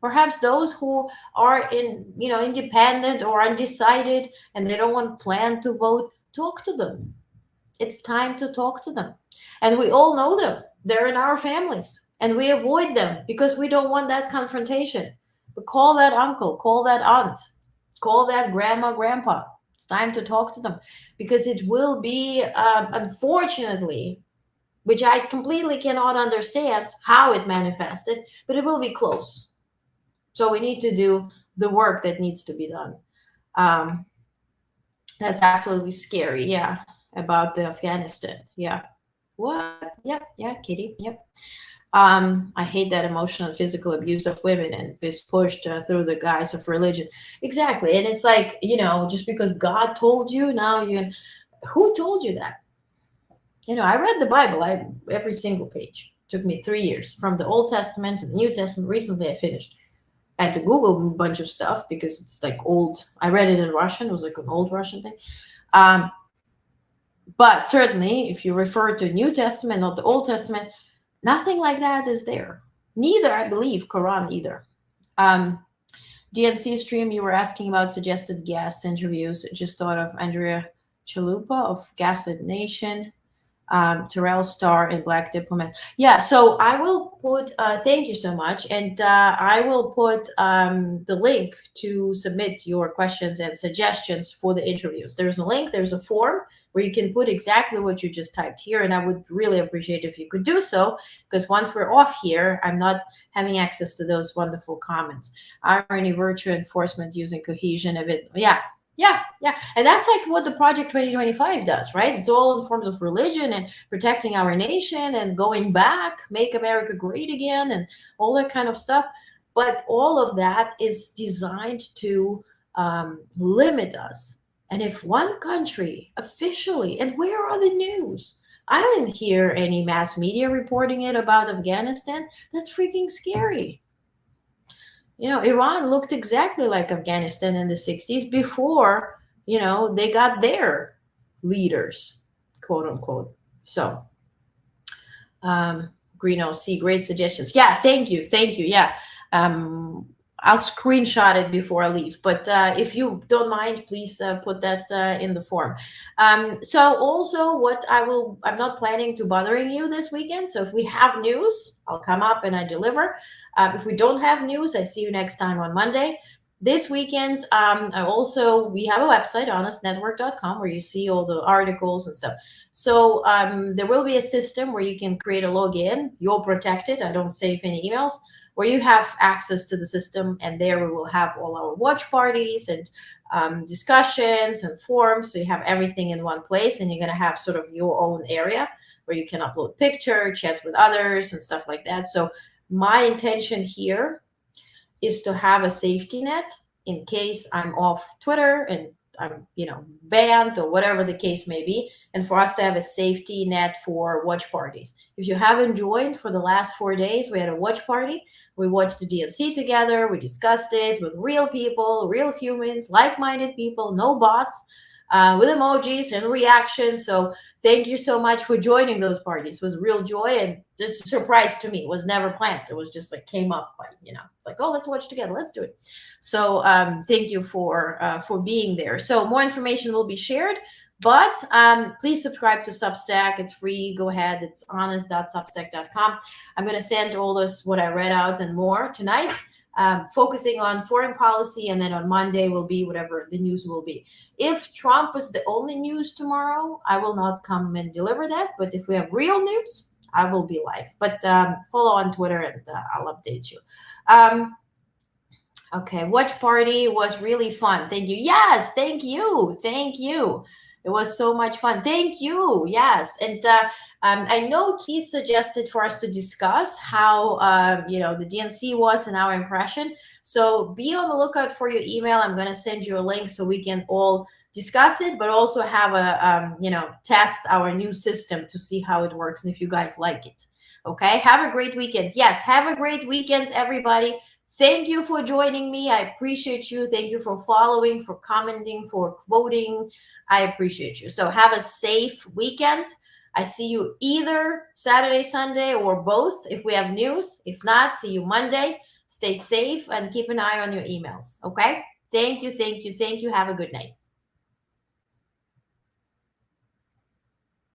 Perhaps those who are independent or undecided and they don't want plan to vote, talk to them. It's time to talk to them. And we all know them. They're in our families. And we avoid them because we don't want that confrontation. But call that uncle, call that aunt, call that grandma, grandpa. It's time to talk to them because it will be, unfortunately, which I completely cannot understand how it manifested, but it will be close. So we need to do the work that needs to be done. That's absolutely scary. Yeah. About the Afghanistan. Yeah. What? Yep. Yeah, Kitty. Yep. I hate that emotional and physical abuse of women and is pushed through the guise of religion. Exactly. And it's like, just because God told you, now who told you that? I read the Bible, every single page. It took me 3 years from the Old Testament to the New Testament. Recently, I finished. I had to Google a bunch of stuff because it's like old. I read it in Russian. It was like an old Russian thing. But certainly, if you refer to New Testament, not the Old Testament, nothing like that is there. Neither, I believe, Quran either. DNC stream, you were asking about suggested guest interviews. Just thought of Andrea Chalupa of Gaslit Nation. Terrell Starr and Black Diplomat. Yeah, so I will put, thank you so much. And I will put the link to submit your questions and suggestions for the interviews. There's a link, there's a form where you can put exactly what you just typed here. And I would really appreciate if you could do so, because once we're off here, I'm not having access to those wonderful comments. Irony, virtue, enforcement, using cohesion of it. Yeah. And that's like what the Project 2025 does, right? It's all in forms of religion and protecting our nation and going back, make America great again and all that kind of stuff. But all of that is designed to limit us. And if one country officially, and where are the news? I didn't hear any mass media reporting it about Afghanistan. That's freaking scary. Iran looked exactly like Afghanistan in the 60s before, they got there. leaders, quote unquote. So, Green OC, great suggestions. Yeah, thank you. Yeah. I'll screenshot it before I leave, but if you don't mind, please put that in the form. So also I'm not planning to bothering you this weekend. So if we have news, I'll come up and I deliver. If we don't have news, I see you next time on Monday. This weekend, we have a website, honestnetwork.com, where you see all the articles and stuff. So there will be a system where you can create a login. You're protected. I don't save any emails, where you have access to the system, and there we will have all our watch parties and discussions and forums. So you have everything in one place, and you're going to have sort of your own area where you can upload picture, chat with others and stuff like that. So my intention here is to have a safety net in case I'm off Twitter and I'm, banned or whatever the case may be, and for us to have a safety net for watch parties. If you haven't joined, for the last 4 days, we had a watch party. We watched the DNC together. We discussed it with real people, real humans, like-minded people, no bots, with emojis and reactions. So thank you so much for joining those parties. It was real joy and just a surprise to me. It was never planned. It was just like came up, like, oh, let's watch together. Let's do it. So thank you for being there. So more information will be shared, but please subscribe to Substack. It's free. Go ahead. It's honest.substack.com. I'm going to send all this, what I read out and more tonight, focusing on foreign policy, and then on Monday will be whatever the news will be. If Trump is the only news tomorrow, I will not come and deliver that. But if we have real news, I will be live. But follow on Twitter and I'll update you. Okay, watch party was really fun. Thank you. Yes, thank you. It was so much fun. Thank you. Yes. And I know Keith suggested for us to discuss how, the DNC was and our impression. So be on the lookout for your email. I'm going to send you a link so we can all discuss it, but also have a, test our new system to see how it works and if you guys like it. Okay. Have a great weekend. Yes. Have a great weekend, everybody. Thank you for joining me. I appreciate you. Thank you for following, for commenting, for quoting. I appreciate you. So have a safe weekend. I see you either Saturday, Sunday, or both if we have news. If not, see you Monday. Stay safe and keep an eye on your emails. Okay? Thank you. Have a good night.